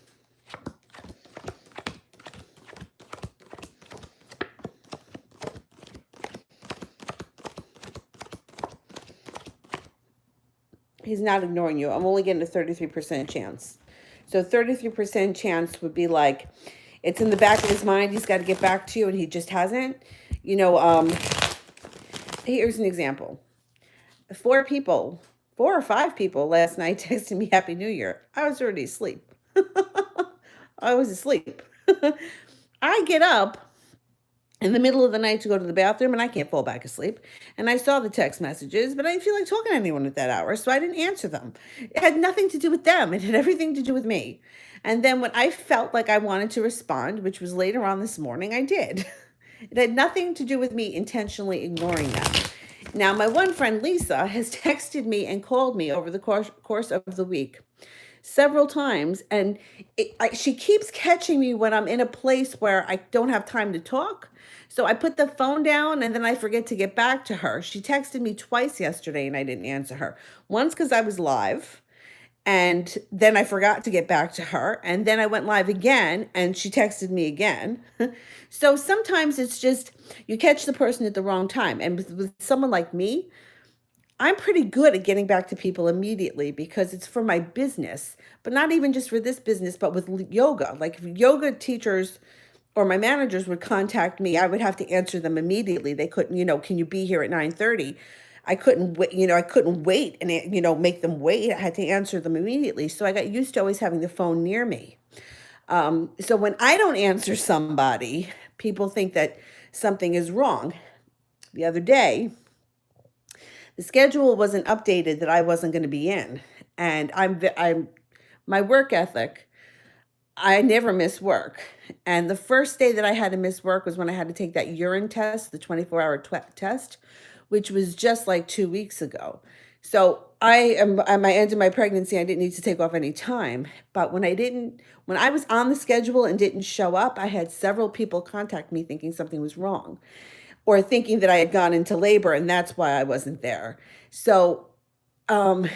He's not ignoring you. I'm only getting a 33% chance. So 33% chance would be like, it's in the back of his mind, he's got to get back to you, and he just hasn't. You know, here's an example. 4 or 5 people last night texted me Happy New Year. I was already asleep. I was asleep. I get up in the middle of the night to go to the bathroom, and I can't fall back asleep. And I saw the text messages, but I didn't feel like talking to anyone at that hour, so I didn't answer them. It had nothing to do with them. It had everything to do with me. And then when I felt like I wanted to respond, which was later on this morning, I did. It had nothing to do with me intentionally ignoring them. Now, my one friend, Lisa, has texted me and called me over the course of the week several times, and she keeps catching me when I'm in a place where I don't have time to talk. So I put the phone down, and then I forget to get back to her. She texted me twice yesterday, and I didn't answer her. Once because I was live, and then I forgot to get back to her, and then I went live again, and she texted me again. So sometimes it's just you catch the person at the wrong time. And with someone like me, I'm pretty good at getting back to people immediately because it's for my business, but not even just for this business, but with yoga. Like if yoga teachers or my managers would contact me, I would have to answer them immediately. They couldn't, can you be here at 9:30? I couldn't wait, I couldn't wait and, make them wait. I had to answer them immediately. So I got used to always having the phone near me. So when I don't answer somebody, people think that something is wrong. The other day, the schedule wasn't updated that I wasn't going to be in. And I'm my work ethic, I never miss work. And the first day that I had to miss work was when I had to take that urine test, the 24-hour test, which was just like 2 weeks ago. So at my end of my pregnancy, I didn't need to take off any time. But when I was on the schedule and didn't show up, I had several people contact me thinking something was wrong or thinking that I had gone into labor and that's why I wasn't there. So, um,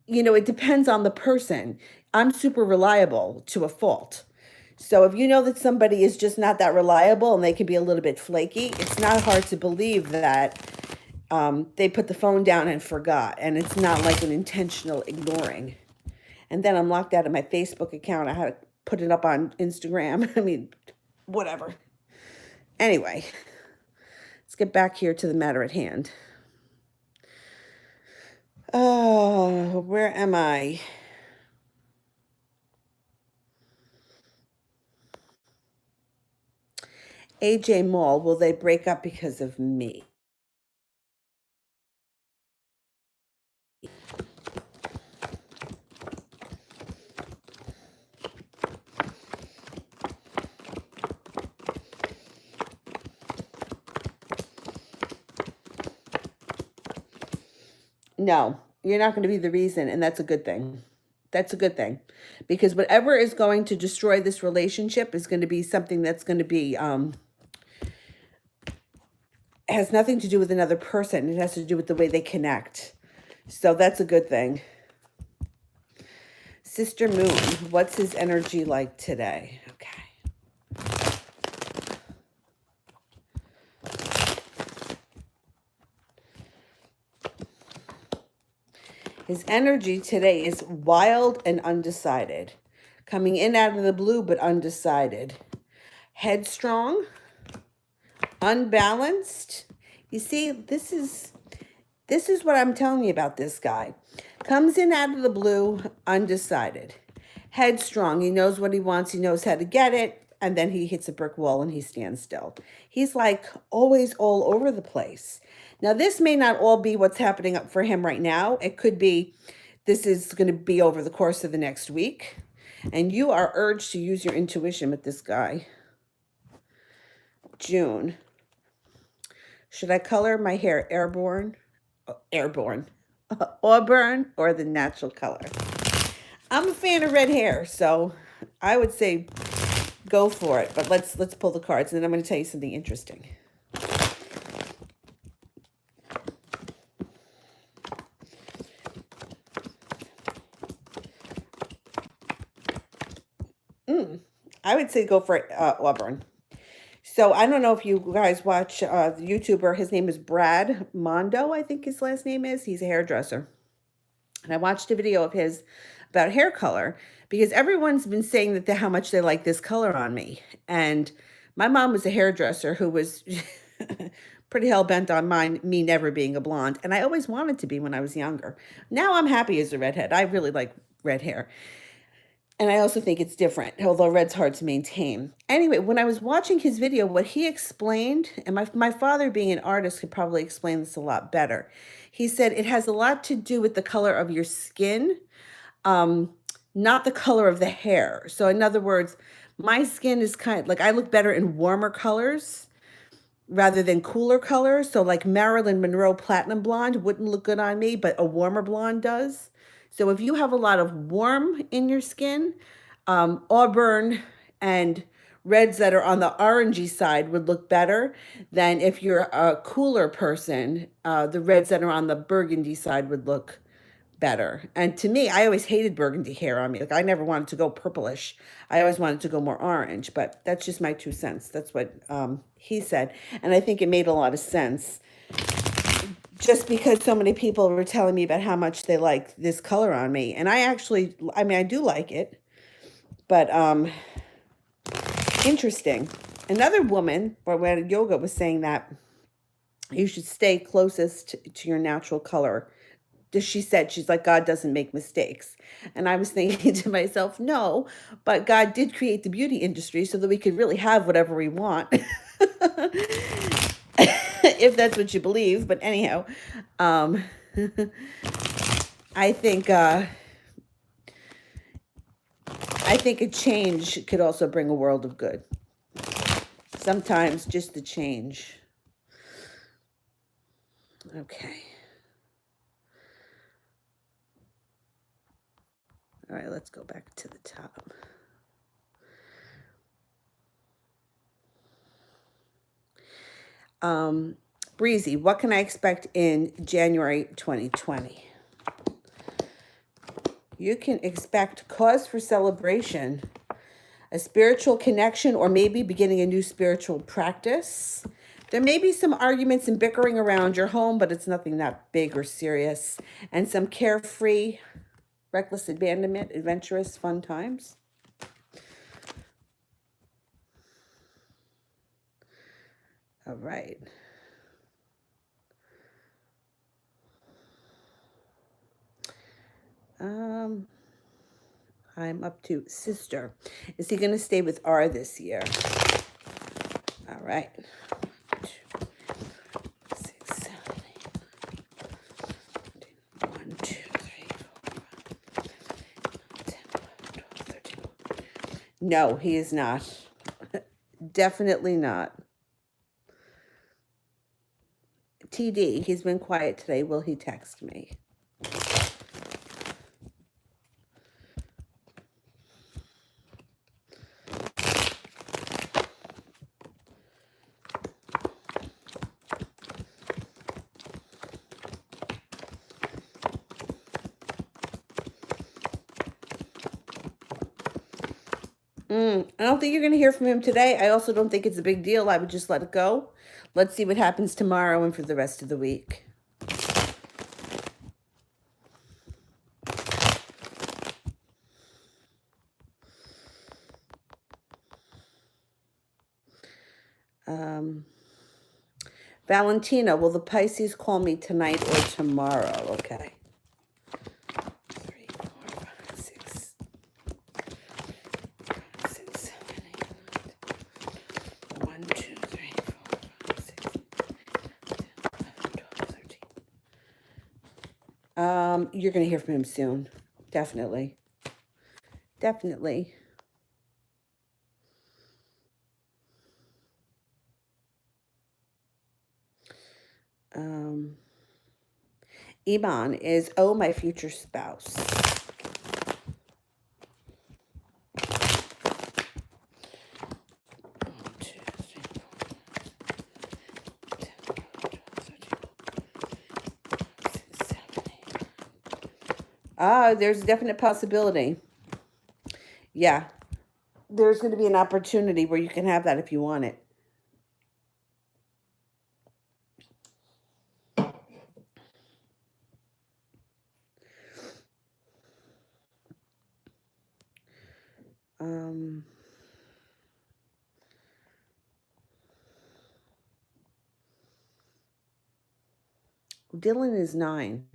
it depends on the person. I'm super reliable to a fault. So if you know that somebody is just not that reliable and they can be a little bit flaky, it's not hard to believe that they put the phone down and forgot. And it's not like an intentional ignoring. And then I'm locked out of my Facebook account. I had to put it up on Instagram. I mean, whatever. Anyway, let's get back here to the matter at hand. Oh, where am I? AJ Mall, will they break up because of me? No, you're not going to be the reason, and that's a good thing. That's a good thing. Because whatever is going to destroy this relationship is going to be something that's going to be has nothing to do with another person. It has to do with the way they connect. So that's a good thing. Sister Moon, what's his energy like today? Okay. His energy today is wild and undecided. Coming in out of the blue, but undecided. Headstrong, unbalanced. You see, this is what I'm telling you about this guy. Comes in out of the blue, undecided. Headstrong, he knows what he wants, he knows how to get it, and then he hits a brick wall and he stands still. He's like always all over the place. Now, this may not all be what's happening up for him right now. It could be this is going to be over the course of the next week. And you are urged to use your intuition with this guy. June. Should I color my hair airborne? Airborne. Auburn or the natural color? I'm a fan of red hair, so I would say go for it. But let's pull the cards, and then I'm going to tell you something interesting. I would say go for Auburn. So I don't know if you guys watch the YouTuber. His name is Brad Mondo, I think his last name is. He's a hairdresser. And I watched a video of his about hair color because everyone's been saying that how much they like this color on me. And my mom was a hairdresser who was pretty hell-bent on me never being a blonde. And I always wanted to be when I was younger. Now I'm happy as a redhead. I really like red hair. And I also think it's different, although red's hard to maintain. Anyway, when I was watching his video, what he explained, and my father being an artist could probably explain this a lot better. He said it has a lot to do with the color of your skin, not the color of the hair. So in other words, my skin is kind of like I look better in warmer colors rather than cooler colors. So like Marilyn Monroe Platinum Blonde wouldn't look good on me, but a warmer blonde does. So if you have a lot of warm in your skin, auburn and reds that are on the orangey side would look better than if you're a cooler person. The reds that are on the burgundy side would look better. And to me, I always hated burgundy hair on me. Like I never wanted to go purplish. I always wanted to go more orange, but that's just my 2 cents. That's what he said. And I think it made a lot of sense. Just because so many people were telling me about how much they like this color on me. And I do like it. But interesting. Another woman, or when yoga was saying that you should stay closest to your natural color. She said, she's like, God doesn't make mistakes. And I was thinking to myself, no, but God did create the beauty industry so that we could really have whatever we want. If that's what you believe. But anyhow, I think a change could also bring a world of good. Sometimes just the change. Okay. All right, let's go back to the top. Breezy, what can I expect in January 2020? You can expect cause for celebration, a spiritual connection, or maybe beginning a new spiritual practice. There may be some arguments and bickering around your home, but it's nothing that big or serious. And some carefree, reckless abandonment, adventurous, fun times. All right. I'm up to sister. Is he going to stay with R this year? All right. 6, 7, 8, 1, 2, 3, 4, 5, 10, 11, 12, 13. No, he is not. Definitely not. TD, he's been quiet today. Will he text me? I don't think you're going to hear from him today. I also don't think it's a big deal. I would just let it go. Let's see what happens tomorrow and for the rest of the week. Valentina, will the Pisces call me tonight or tomorrow? Okay. 3, 4, 5, 6, 6, 7, 8, 1, 2, 3, 4, 5, 6, 10, 11, 12, 13. You're going to hear from him soon. Definitely. Definitely. Iman is, oh, my future spouse. There's a definite possibility. Yeah. There's going to be an opportunity where you can have that if you want it. Dylan is 9.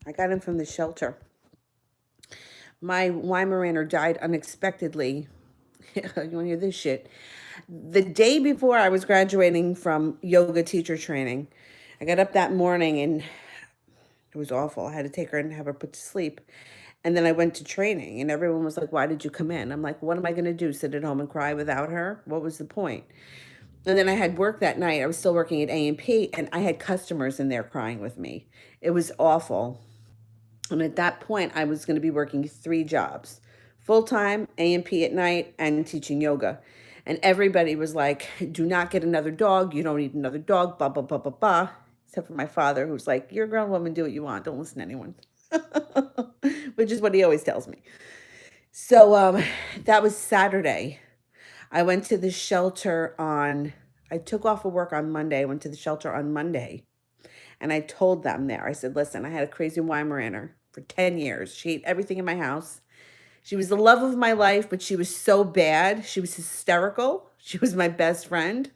I got him from the shelter. My Weimaraner died unexpectedly. You want to hear this shit? The day before I was graduating from yoga teacher training, I got up that morning and it was awful. I had to take her and have her put to sleep. And then I went to training and everyone was like, why did you come in? I'm like, what am I going to do? Sit at home and cry without her? What was the point? And then I had work that night. I was still working at A&P and I had customers in there crying with me. It was awful. And at that point, I was going to be working 3 jobs, full-time, A&P at night, and teaching yoga. And everybody was like, do not get another dog. You don't need another dog, blah, blah, blah, blah, blah. Except for my father, who's like, you're a grown woman, do what you want. Don't listen to anyone. Which is what he always tells me. So that was Saturday. I went to the shelter I took off of work on Monday. I went to the shelter on Monday. And I told them there, I said, listen, I had a crazy Weimaraner for 10 years. She ate everything in my house. She was the love of my life, but she was so bad. She was hysterical. She was my best friend,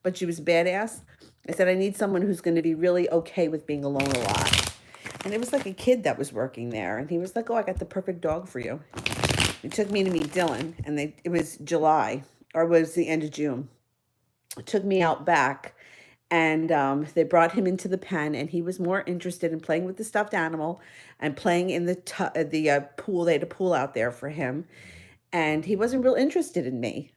but she was badass. I said, I need someone who's going to be really okay with being alone a lot. And it was like a kid that was working there. And he was like, oh, I got the perfect dog for you. He took me to meet Dylan. And it was July, or it was the end of June. It took me out back. And they brought him into the pen, and he was more interested in playing with the stuffed animal and playing in the pool. They had a pool out there for him, and he wasn't real interested in me.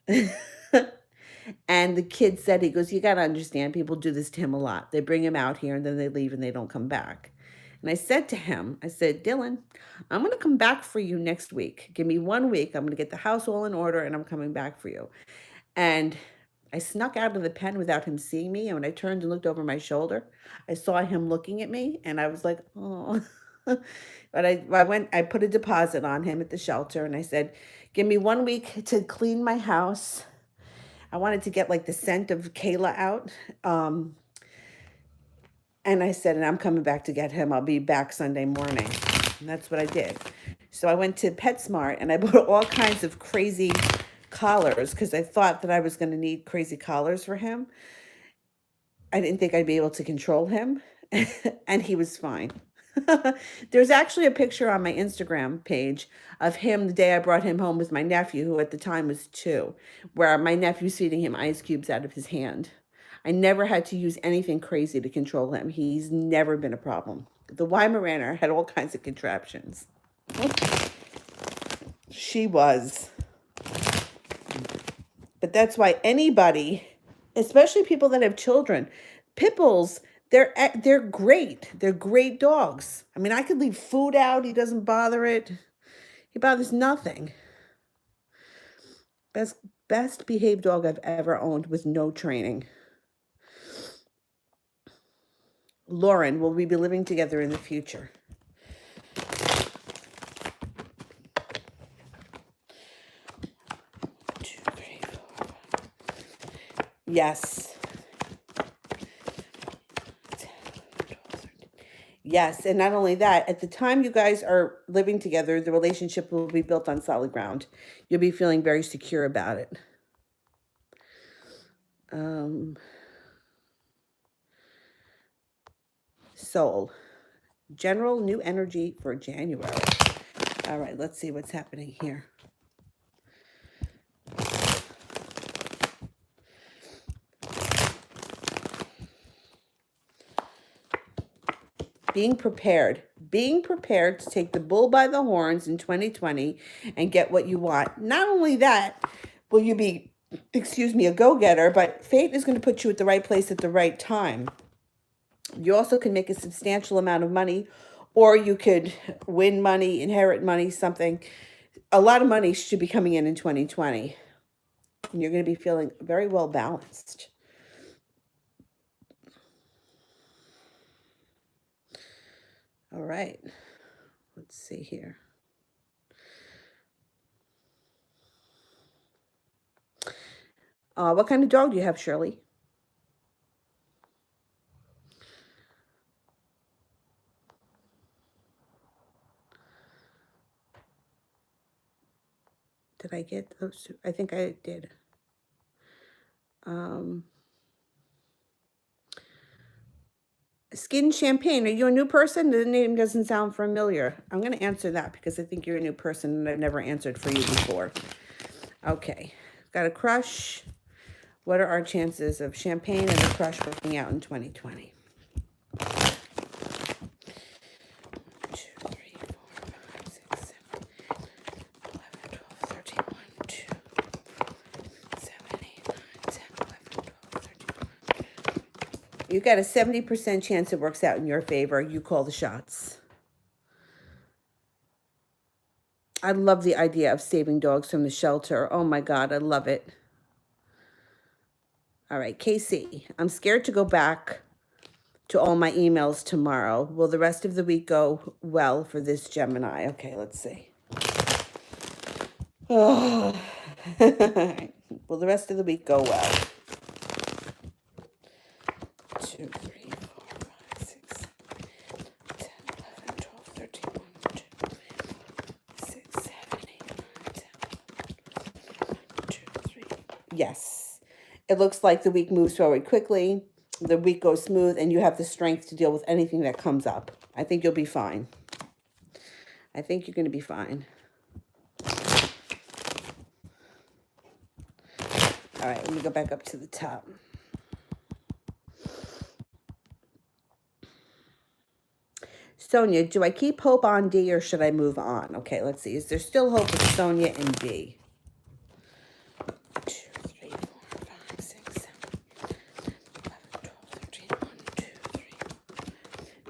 And the kid said, he goes, you got to understand, people do this to him a lot. They bring him out here, and then they leave, and they don't come back. And I said to him, I said, Dylan, I'm going to come back for you next week. Give me 1 week. I'm going to get the house all in order and I'm coming back for you. And I snuck out of the pen without him seeing me. And when I turned and looked over my shoulder, I saw him looking at me and I was like, oh. But I put a deposit on him at the shelter and I said, give me 1 week to clean my house. I wanted to get like the scent of Kayla out. And I said, and I'm coming back to get him. I'll be back Sunday morning. And that's what I did. So I went to PetSmart and I bought all kinds of crazy collars because I thought that I was going to need crazy collars for him. I didn't think I'd be able to control him. And he was fine. There's actually a picture on my Instagram page of him the day I brought him home with my nephew, who at the time was 2, where my nephew's feeding him ice cubes out of his hand. I never had to use anything crazy to control him. He's never been a problem. The Weimaraner had all kinds of contraptions. She was. But that's why anybody, especially people that have children, pit bulls, they're great. They're great dogs. I mean, I could leave food out. He doesn't bother it. He bothers nothing. Best behaved dog I've ever owned with no training. Lauren, will we be living together in the future? Yes. Yes, and not only that, at the time you guys are living together, the relationship will be built on solid ground. You'll be feeling very secure about it. Soul. General new energy for January. All right, let's see what's happening here. Being prepared to take the bull by the horns in 2020 and get what you want. Not only that, will you be, a go-getter, but fate is going to put you at the right place at the right time. You also can make a substantial amount of money, or you could win money, inherit money, something. A lot of money should be coming in 2020. And you're going to be feeling very well balanced. All right, let's see here. What kind of dog do you have, Shirley? Did I get those two? I think I did. Skin Champagne, are you a new person? The name doesn't sound familiar. I'm going to answer that because I think you're a new person and I've never answered for you before. Okay, got a crush. What are our chances of champagne and a crush working out in 2020? 1, 2, 3, 4, 5, 6, 7, 11, 12, 13, 1, 2, 7, 8, 9, 10, 11, 12, 13. You got a 70% chance it works out in your favor. You call the shots. I love the idea of saving dogs from the shelter. Oh my God, I love it. All right, Casey, I'm scared to go back to all my emails tomorrow. Will the rest of the week go well for this Gemini? Okay, let's see. Oh. Will the rest of the week go well? 2, 3, 4, 5, 6, 10, 11, 12, 13, 1, 2, 6, 7, 8, 9, 10, 2, 3. Yes. It looks like the week moves forward quickly. The week goes smooth and you have the strength to deal with anything that comes up. I think you'll be fine. I think you're going to be fine. All right, let me go back up to the top. Sonia, do I keep hope on D or should I move on? Okay, let's see. Is there still hope with Sonia and D? 2, 3, 4, 5, 6, 7, 11, 12, 13, 1, 2, 3.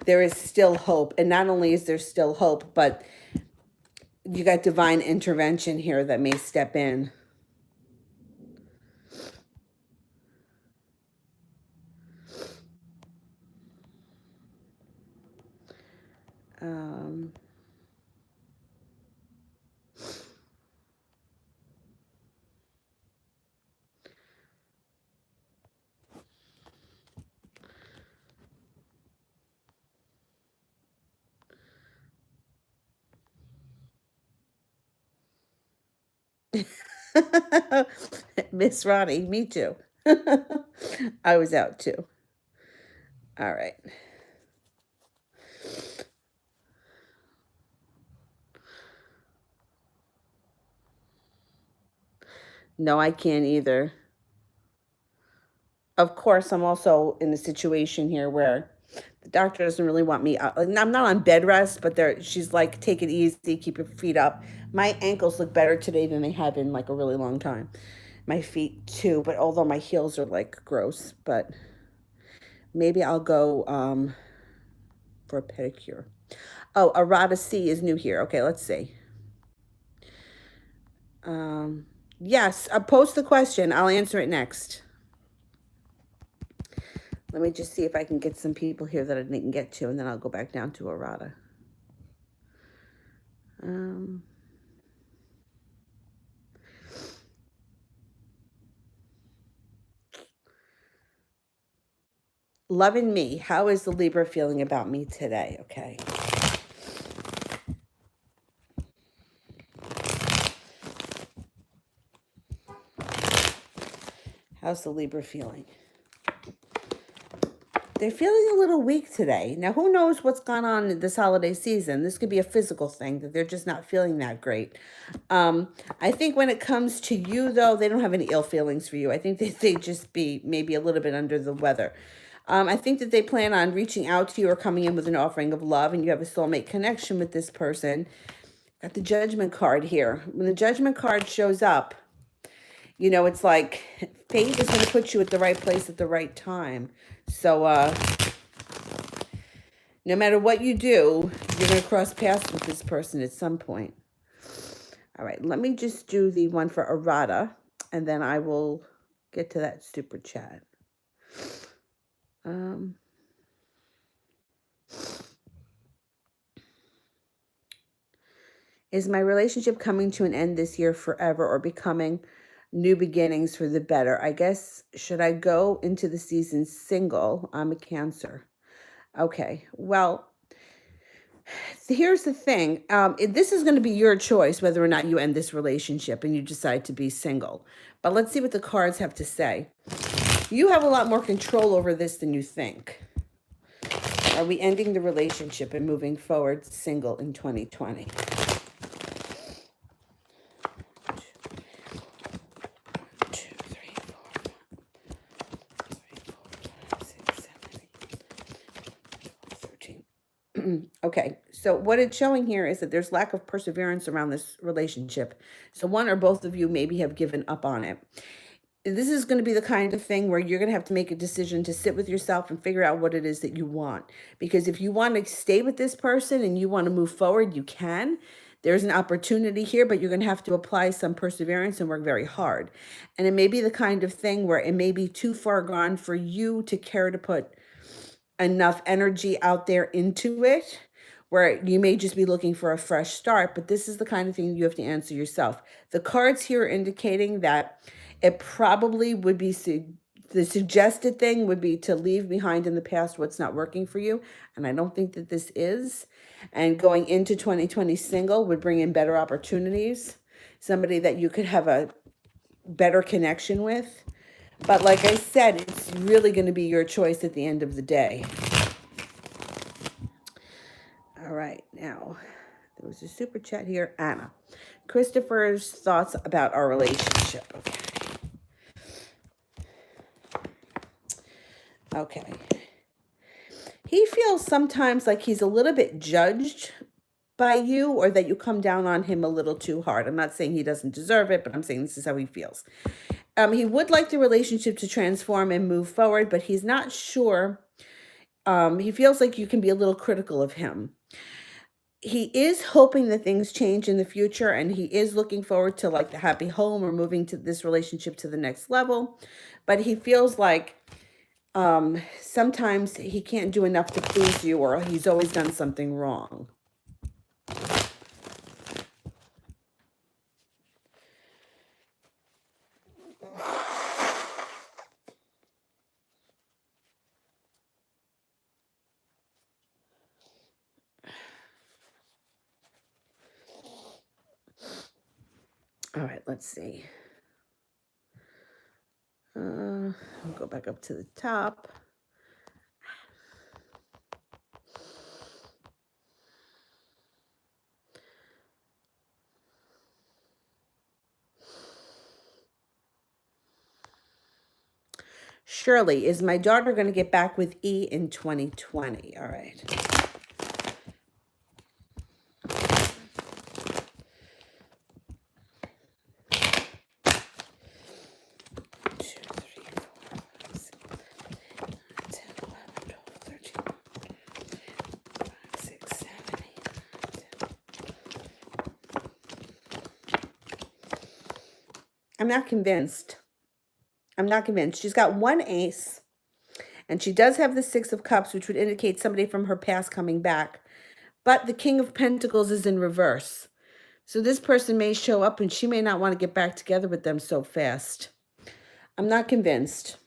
there is still hope. And not only is there still hope, but you got divine intervention here that may step in. Um, Miss Ronnie, me too. I was out too. All right. No, I can't either. Of course, I'm also in a situation here where the doctor doesn't really want me out. And I'm not on bed rest, but she's like, take it easy, keep your feet up. My ankles look better today than they have in like a really long time. My feet too, but although my heels are like gross, but maybe I'll go for a pedicure. Oh, Arata C is new here. Okay, let's see. Um, yes, post the question. I'll answer it next. Let me just see if I can get some people here that I didn't get to, and then I'll go back down to Arata. Um, Loving me. How is the Libra feeling about me today? Okay. How's the Libra feeling? They're feeling a little weak today. Now, who knows what's gone on this holiday season? This could be a physical thing that they're just not feeling that great. I think when it comes to you, though, they don't have any ill feelings for you. I think they just be maybe a little bit under the weather. I think that they plan on reaching out to you or coming in with an offering of love, and you have a soulmate connection with this person. Got the Judgment card here. When the Judgment card shows up, it's like fate is going to put you at the right place at the right time. So no matter what you do, you're going to cross paths with this person at some point. All right, let me just do the one for Arata, and then I will get to that super chat. Is my relationship coming to an end this year forever or becoming new beginnings for the better? I guess, should I go into the season single? I'm a Cancer. Okay, well, here's the thing. This is going to be your choice whether or not you end this relationship and you decide to be single. But let's see what the cards have to say. You have a lot more control over this than you think. Are we ending the relationship and moving forward single in 2020? Okay, so what it's showing here is that there's lack of perseverance around this relationship. So one or both of you maybe have given up on it. This is going to be the kind of thing where you're going to have to make a decision to sit with yourself and figure out what it is that you want. Because if you want to stay with this person and you want to move forward, you can. There's an opportunity here, but you're going to have to apply some perseverance and work very hard. And it may be the kind of thing where it may be too far gone for you to care to put enough energy out there into it, where you may just be looking for a fresh start. But this is the kind of thing you have to answer yourself. The cards here are indicating that it probably would be the suggested thing would be to leave behind in the past what's not working for you. And I don't think that this is. And going into 2020 single would bring in better opportunities, somebody that you could have a better connection with. But like I said, it's really going to be your choice at the end of the day. All right, now, there was a super chat here. Anna. Christopher's thoughts about our relationship. Okay. He feels sometimes like he's a little bit judged by you, or that you come down on him a little too hard. I'm not saying he doesn't deserve it, but I'm saying this is how he feels. He would like the relationship to transform and move forward, but he's not sure He feels like you can be a little critical of him. He is hoping that things change in the future, and he is looking forward to like the happy home or moving to this relationship to the next level. But he feels like sometimes he can't do enough to please you, or he's always done something wrong. All right, let's see. I'll go back up to the top. Shirley, is my daughter going to get back with E in 2020? All right. I'm not convinced. I'm not convinced. She's got one ace, and she does have the Six of Cups, which would indicate somebody from her past coming back. But the King of Pentacles is in reverse. So this person may show up, and she may not want to get back together with them so fast. I'm not convinced.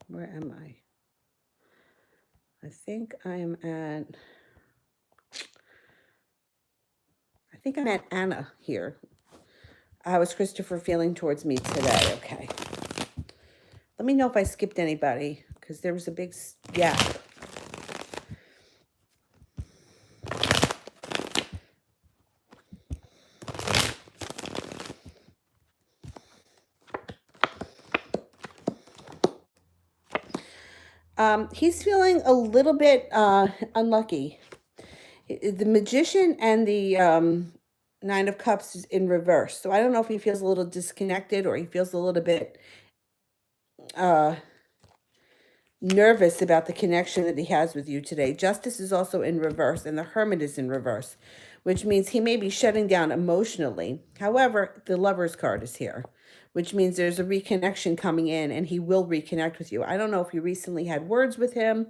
Where am I? I think I'm at Anna here. How is Christopher feeling towards me today? Okay. Let me know if I skipped anybody, because there was a big gap. He's feeling a little bit unlucky. The Magician and the Nine of Cups is in reverse. So I don't know if he feels a little disconnected, or he feels a little bit nervous about the connection that he has with you today. Justice is also in reverse, and the Hermit is in reverse, which means he may be shutting down emotionally. However, the Lover's card is here, which means there's a reconnection coming in, and he will reconnect with you. I don't know if you recently had words with him,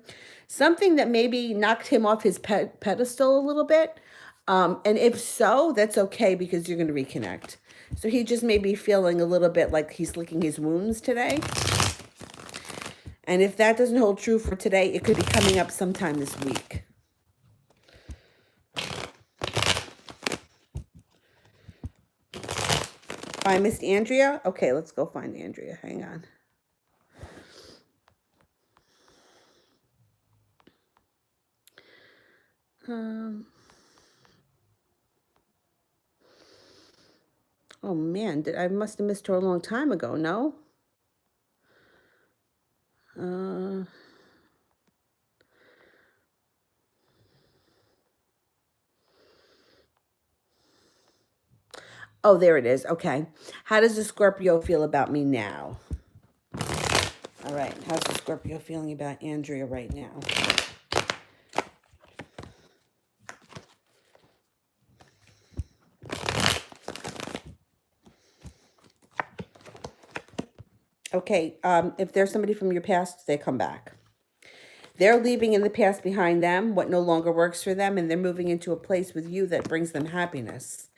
something that maybe knocked him off his pedestal a little bit. And if so, that's okay, because you're going to reconnect. So he just may be feeling a little bit like he's licking his wounds today. And if that doesn't hold true for today, it could be coming up sometime this week. I missed Andrea? Okay, let's go find Andrea. Hang on. Oh man, I must have missed her a long time ago, no? Oh, there it is. Okay. How does the Scorpio feel about me now? All right. How's the Scorpio feeling about Andrea right now? Okay. If there's somebody from your past, they come back. They're leaving in the past behind them what no longer works for them, and they're moving into a place with you that brings them happiness.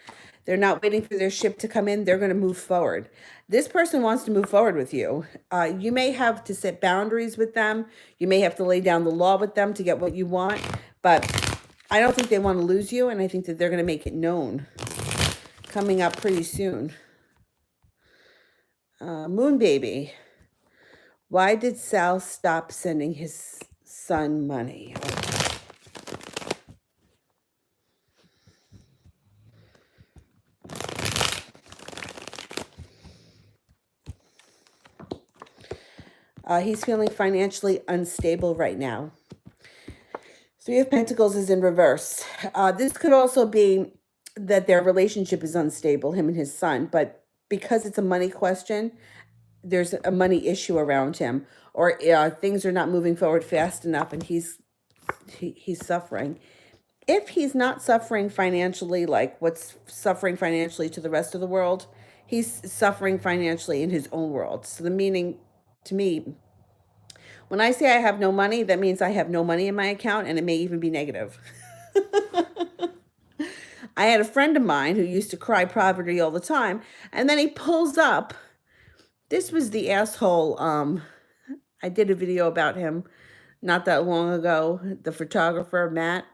They're not waiting for their ship to come in. They're going to move forward. This person wants to move forward with you. You may have to set boundaries with them. You may have to lay down the law with them to get what you want. But I don't think they want to lose you, and I think that they're going to make it known coming up pretty soon. Moon baby. Why did Sal stop sending his son money? He's feeling financially unstable right now. Three of Pentacles is in reverse. This could also be that their relationship is unstable, him and his son, but because it's a money question, there's a money issue around him, or things are not moving forward fast enough, and he's suffering. If he's not suffering financially, like what's suffering financially to the rest of the world, he's suffering financially in his own world. So the meaning to me, when I say I have no money, that means I have no money in my account, and it may even be negative. I had a friend of mine who used to cry poverty all the time, and then he pulls up. This was the asshole. I did a video about him not that long ago, the photographer, Matt.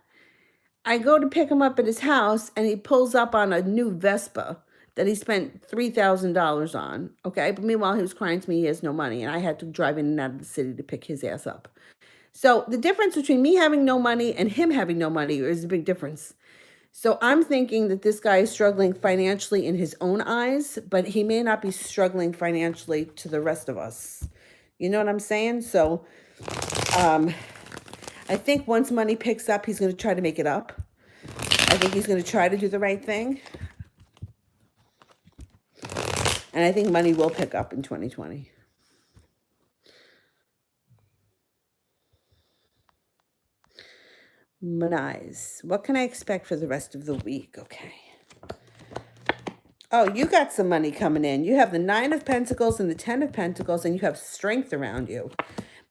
I go to pick him up at his house, and he pulls up on a new Vespa that he spent $3,000 on. Okay. But meanwhile, he was crying to me he has no money, and I had to drive in and out of the city to pick his ass up. So the difference between me having no money and him having no money is a big difference. So I'm thinking that this guy is struggling financially in his own eyes, but he may not be struggling financially to the rest of us. You know what I'm saying? So um, I think once money picks up, he's going to try to make it up. I think he's going to try to do the right thing. And I think money will pick up in 2020. Manize. What can I expect for the rest of the week? Okay. Oh, you got some money coming in. You have the 9 of Pentacles and the 10 of Pentacles, and you have strength around you.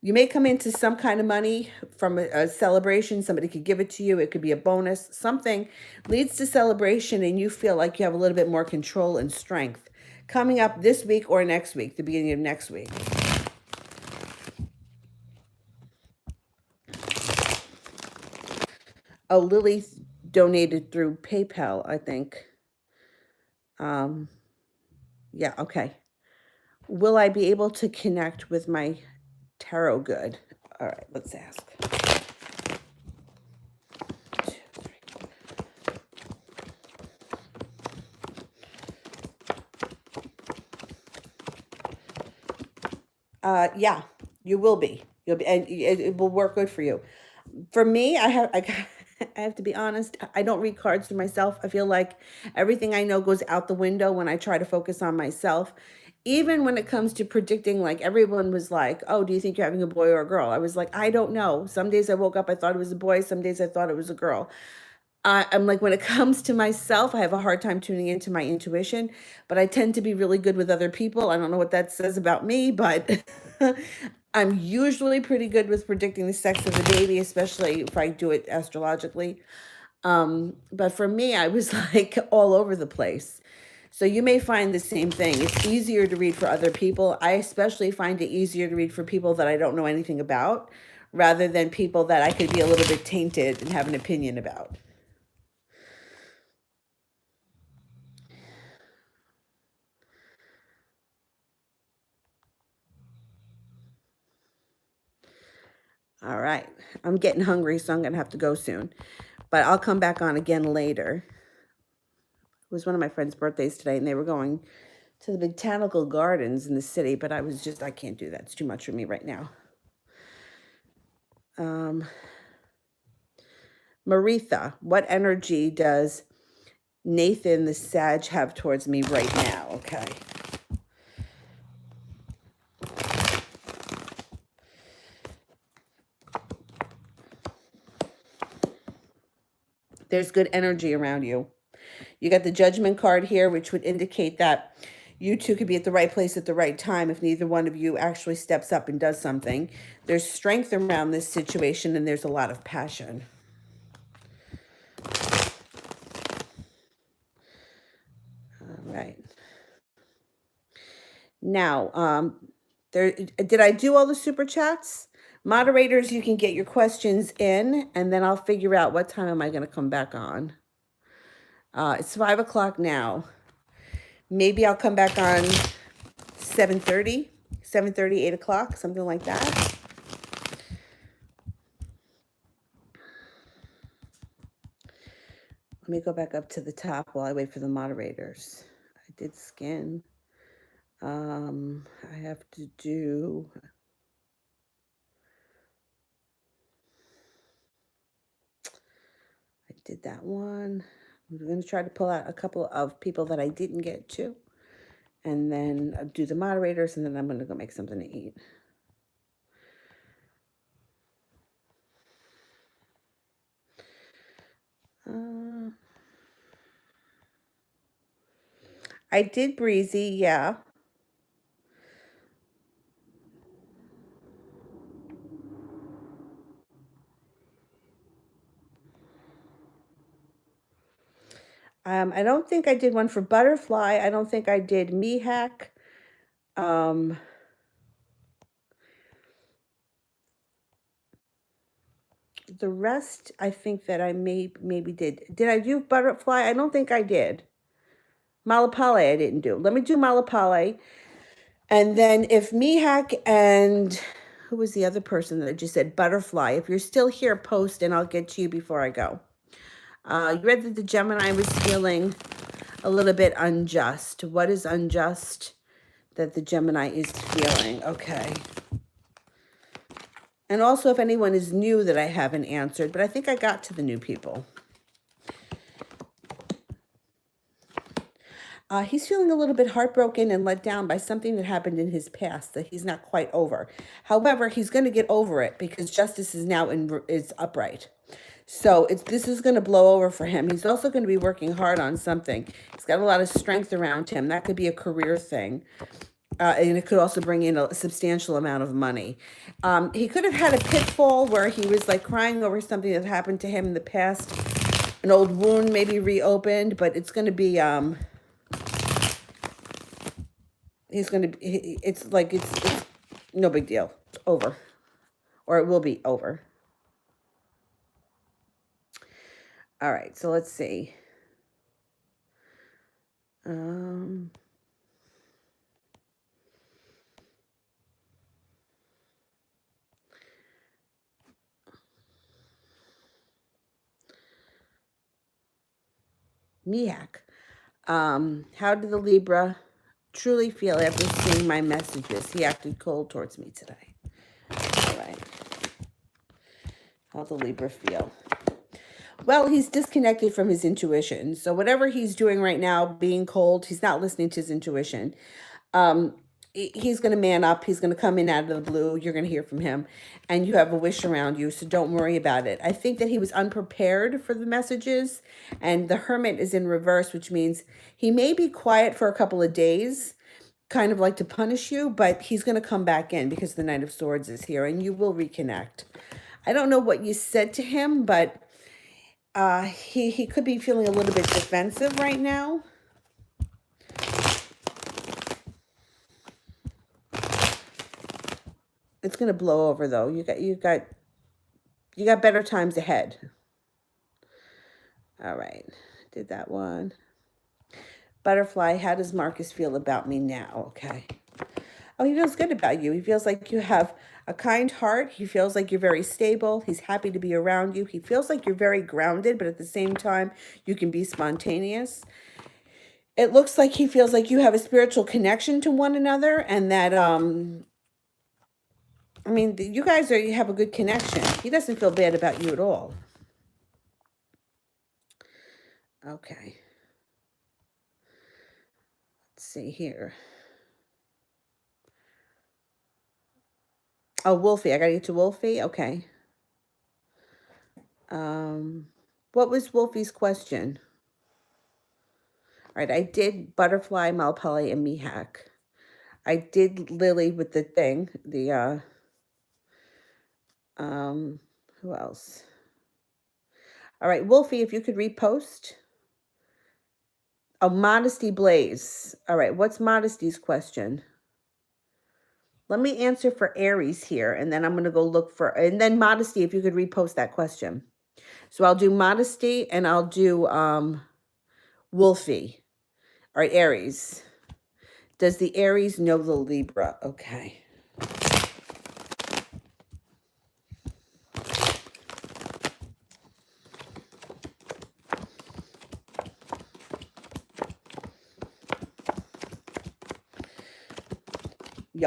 You may come into some kind of money from a celebration. Somebody could give it to you. It could be a bonus. Something leads to celebration, and you feel like you have a little bit more control and strength coming up this week or next week, the beginning of next week. Oh, Lily donated through PayPal, I think. Yeah, okay. Will I be able to connect with my tarot good? All right, let's ask. Yeah, you will be. You'll be, and it will work good for you. For me, I have to be honest. I don't read cards to myself. I feel like everything I know goes out the window when I try to focus on myself. Even when it comes to predicting, like everyone was like, "Oh, do you think you're having a boy or a girl?" I was like, "I don't know." Some days I woke up, I thought it was a boy. Some days I thought it was a girl. I'm like, when it comes to myself, I have a hard time tuning into my intuition, but I tend to be really good with other people. I don't know what that says about me, but I'm usually pretty good with predicting the sex of the baby, especially if I do it astrologically. But for me, I was like all over the place. So you may find the same thing. It's easier to read for other people. I especially find it easier to read for people that I don't know anything about, rather than people that I could be a little bit tainted and have an opinion about. All right. I'm getting hungry, so I'm going to have to go soon. But I'll come back on again later. It was one of my friend's birthdays today, and they were going to the botanical gardens in the city, but I can't do that. It's too much for me right now. Maritha, what energy does Nathan the Sag have towards me right now? Okay. There's good energy around you. You got the Judgment card here, which would indicate that you two could be at the right place at the right time if neither one of you actually steps up and does something. There's strength around this situation, and there's a lot of passion. All right. Now, did I do all the super chats? Moderators, you can get your questions in, and then I'll figure out what time am I going to come back on. It's 5 o'clock now. Maybe I'll come back on 7:30, 7:30, 8 o'clock, something like that. Let me go back up to the top while I wait for the moderators. I did skin. I have to do. I did that one. I'm going to try to pull out a couple of people that I didn't get to, and then do the moderators, and then I'm going to go make something to eat. I did Breezy, yeah. I don't think I did one for Butterfly. I don't think I did Mihak. The rest, I think that I maybe did. Did I do Butterfly? I don't think I did. Malapale, I didn't do. Let me do Malapale. And then if Mihak and who was the other person that I just said? Butterfly. If you're still here, post and I'll get to you before I go. You read that the Gemini was feeling a little bit unjust. What is unjust that the Gemini is feeling? Okay. And also if anyone is new that I haven't answered, but I think I got to the new people. He's feeling a little bit heartbroken and let down by something that happened in his past that he's not quite over. However, he's going to get over it because justice is now is upright. So this is going to blow over for him. He's also going to be working hard on something. He's got a lot of strength around him. That could be a career thing. And it could also bring in a substantial amount of money. He could have had a pitfall where he was like crying over something that happened to him in the past. An old wound maybe reopened, but it's going to be... he's going to be... It's like, it's no big deal. It's over. Or it will be over. All right, so let's see. Mihak. How did the Libra truly feel after seeing my messages? He acted cold towards me today. All right. How'd the Libra feel? Well, he's disconnected from his intuition. So whatever he's doing right now, being cold, he's not listening to his intuition. He's going to man up. He's going to come in out of the blue. You're going to hear from him. And you have a wish around you, so don't worry about it. I think that he was unprepared for the messages. And the Hermit is in reverse, which means he may be quiet for a couple of days, kind of like to punish you, but he's going to come back in because the Knight of Swords is here, and you will reconnect. I don't know what you said to him, but he could be feeling a little bit defensive right now. It's going to blow over though. You got better times ahead. All right. Did that one. Butterfly, how does Marcus feel about me now? Okay. Oh, he feels good about you. He feels like you have a kind heart. He feels like you're very stable. He's happy to be around you. He feels like you're very grounded, but at the same time, you can be spontaneous. It looks like he feels like you have a spiritual connection to one another, and that, I mean, you guys you have a good connection. He doesn't feel bad about you at all. Okay. Let's see here. Oh, Wolfie. I got to get to Wolfie. Okay. What was Wolfie's question? All right. I did Butterfly, Malpali, and Mihak. I did Lily with the thing. The, who else? All right. Wolfie, if you could repost. Oh, Modesty Blaze. All right. What's Modesty's question? Let me answer for Aries here, and then I'm going to go look for, and then Modesty, if you could repost that question. So I'll do Modesty, and I'll do Wolfie. All right, Aries. Does the Aries know the Libra? Okay.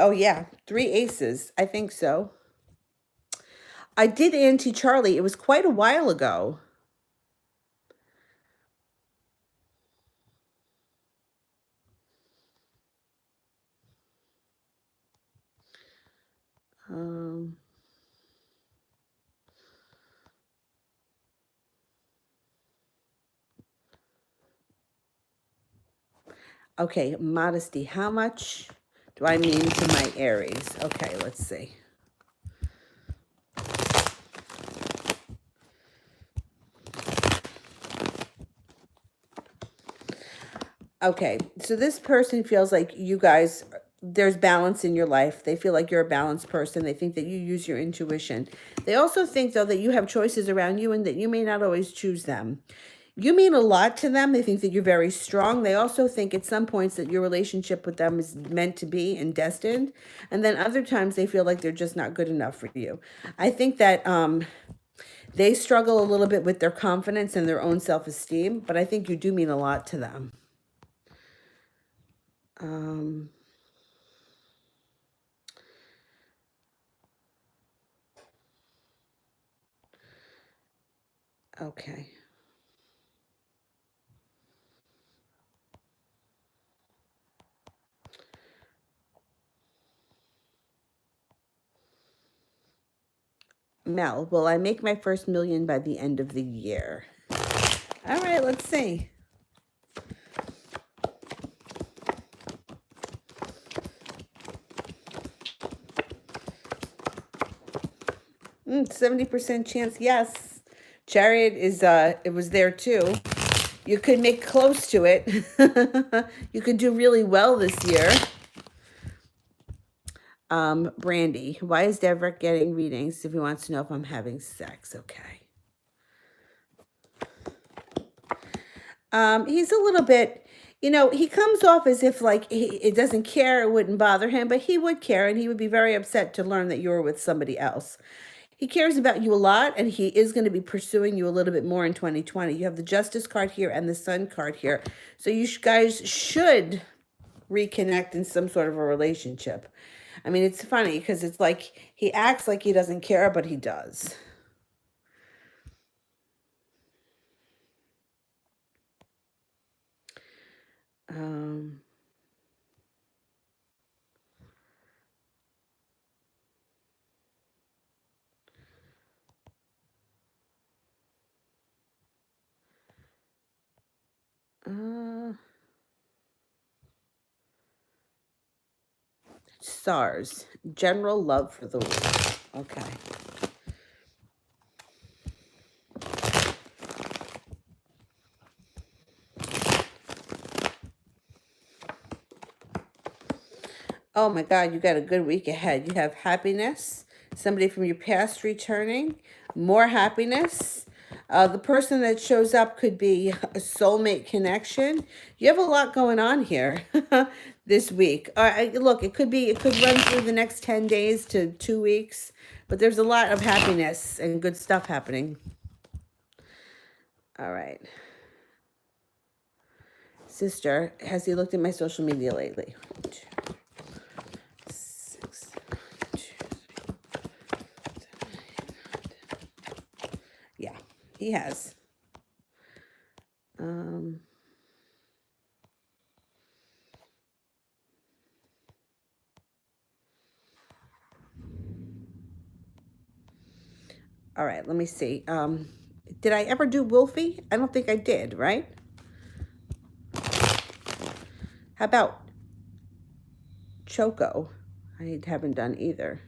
Oh, yeah. 3 aces. I think so. I did Auntie Charlie. It was quite a while ago. Um, okay, modesty. How much do I mean to my Aries? Okay, let's see. Okay, so this person feels like you guys, there's balance in your life. They feel like you're a balanced person. They think that you use your intuition. They also think, though, that you have choices around you and that you may not always choose them. You mean a lot to them. They think that you're very strong. They also think at some points that your relationship with them is meant to be and destined. And then other times they feel like they're just not good enough for you. I think that they struggle a little bit with their confidence and their own self-esteem, but I think you do mean a lot to them. Um, okay. Mel, will I make my first million by the end of the year? All right, let's see. 70% chance, yes. Chariot is it was there too. You could make close to it. You could do really well this year. Brandy, why is Deverick getting readings if he wants to know if I'm having sex? Okay. He's a little bit, he comes off as if like it doesn't care, it wouldn't bother him, but he would care and he would be very upset to learn that you're with somebody else. He cares about you a lot and he is going to be pursuing you a little bit more in 2020. You have the Justice card here and the Sun card here. So you guys should reconnect in some sort of a relationship. I mean, it's funny because it's like he acts like he doesn't care, but he does. Um, uh, Stars, general love for the world. Okay. Oh my God, you got a good week ahead. You have happiness, somebody from your past returning, more happiness. The person that shows up could be a soulmate connection. You have a lot going on here this week. Look, it could run through the next 10 days to 2 weeks, but there's a lot of happiness and good stuff happening. All right. Sister, has he looked at my social media lately? 6, 2, yeah, he has. All right, let me see. Did I ever do Wolfie? I don't think I did, right? How about Choco? I haven't done either.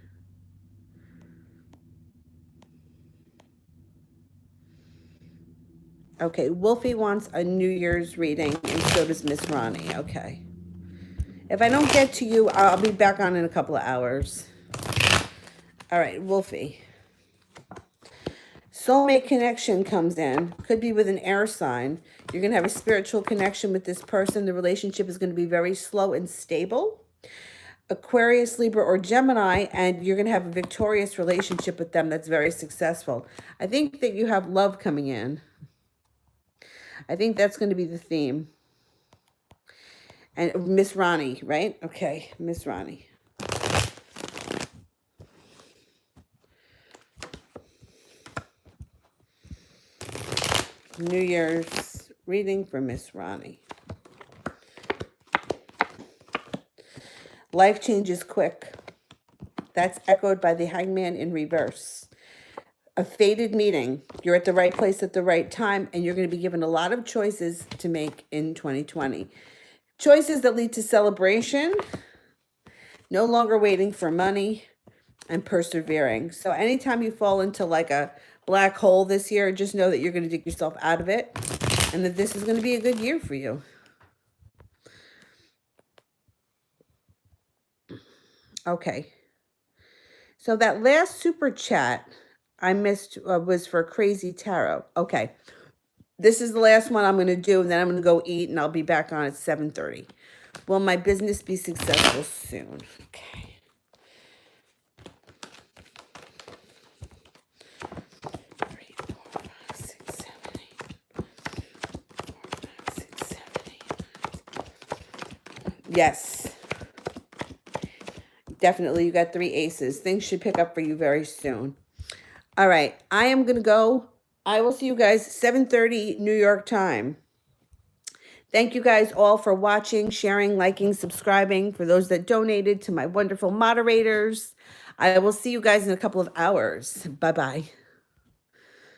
Okay, Wolfie wants a New Year's reading, and so does Miss Ronnie. Okay. If I don't get to you, I'll be back on in a couple of hours. All right, Wolfie. Soulmate connection comes in. Could be with an air sign. You're going to have a spiritual connection with this person. The relationship is going to be very slow and stable. Aquarius, Libra, or Gemini, and you're going to have a victorious relationship with them that's very successful. I think that you have love coming in. I think that's going to be the theme. And Miss Ronnie, right? Okay, Miss Ronnie. New Year's reading for Miss Ronnie. Life changes quick. That's echoed by the Hangman in reverse. A fated meeting. You're at the right place at the right time, and you're going to be given a lot of choices to make in 2020. Choices that lead to celebration, no longer waiting for money, and persevering. So anytime you fall into like a black hole this year, just know that you're going to dig yourself out of it, and that this is going to be a good year for you. Okay. So that last super chat I missed was for Crazy Tarot. Okay. This is the last one I'm going to do, and then I'm going to go eat, and I'll be back on at 7:30. Will my business be successful soon? Okay. 3, 4, 5, 6, 7, 8. 4, 5, 6, 7, 8. Yes. Definitely, you got 3 aces. Things should pick up for you very soon. All right. I am going to go. I will see you guys 7:30 New York time. Thank you guys all for watching, sharing, liking, subscribing. For those that donated, to my wonderful moderators. I will see you guys in a couple of hours. Bye-bye.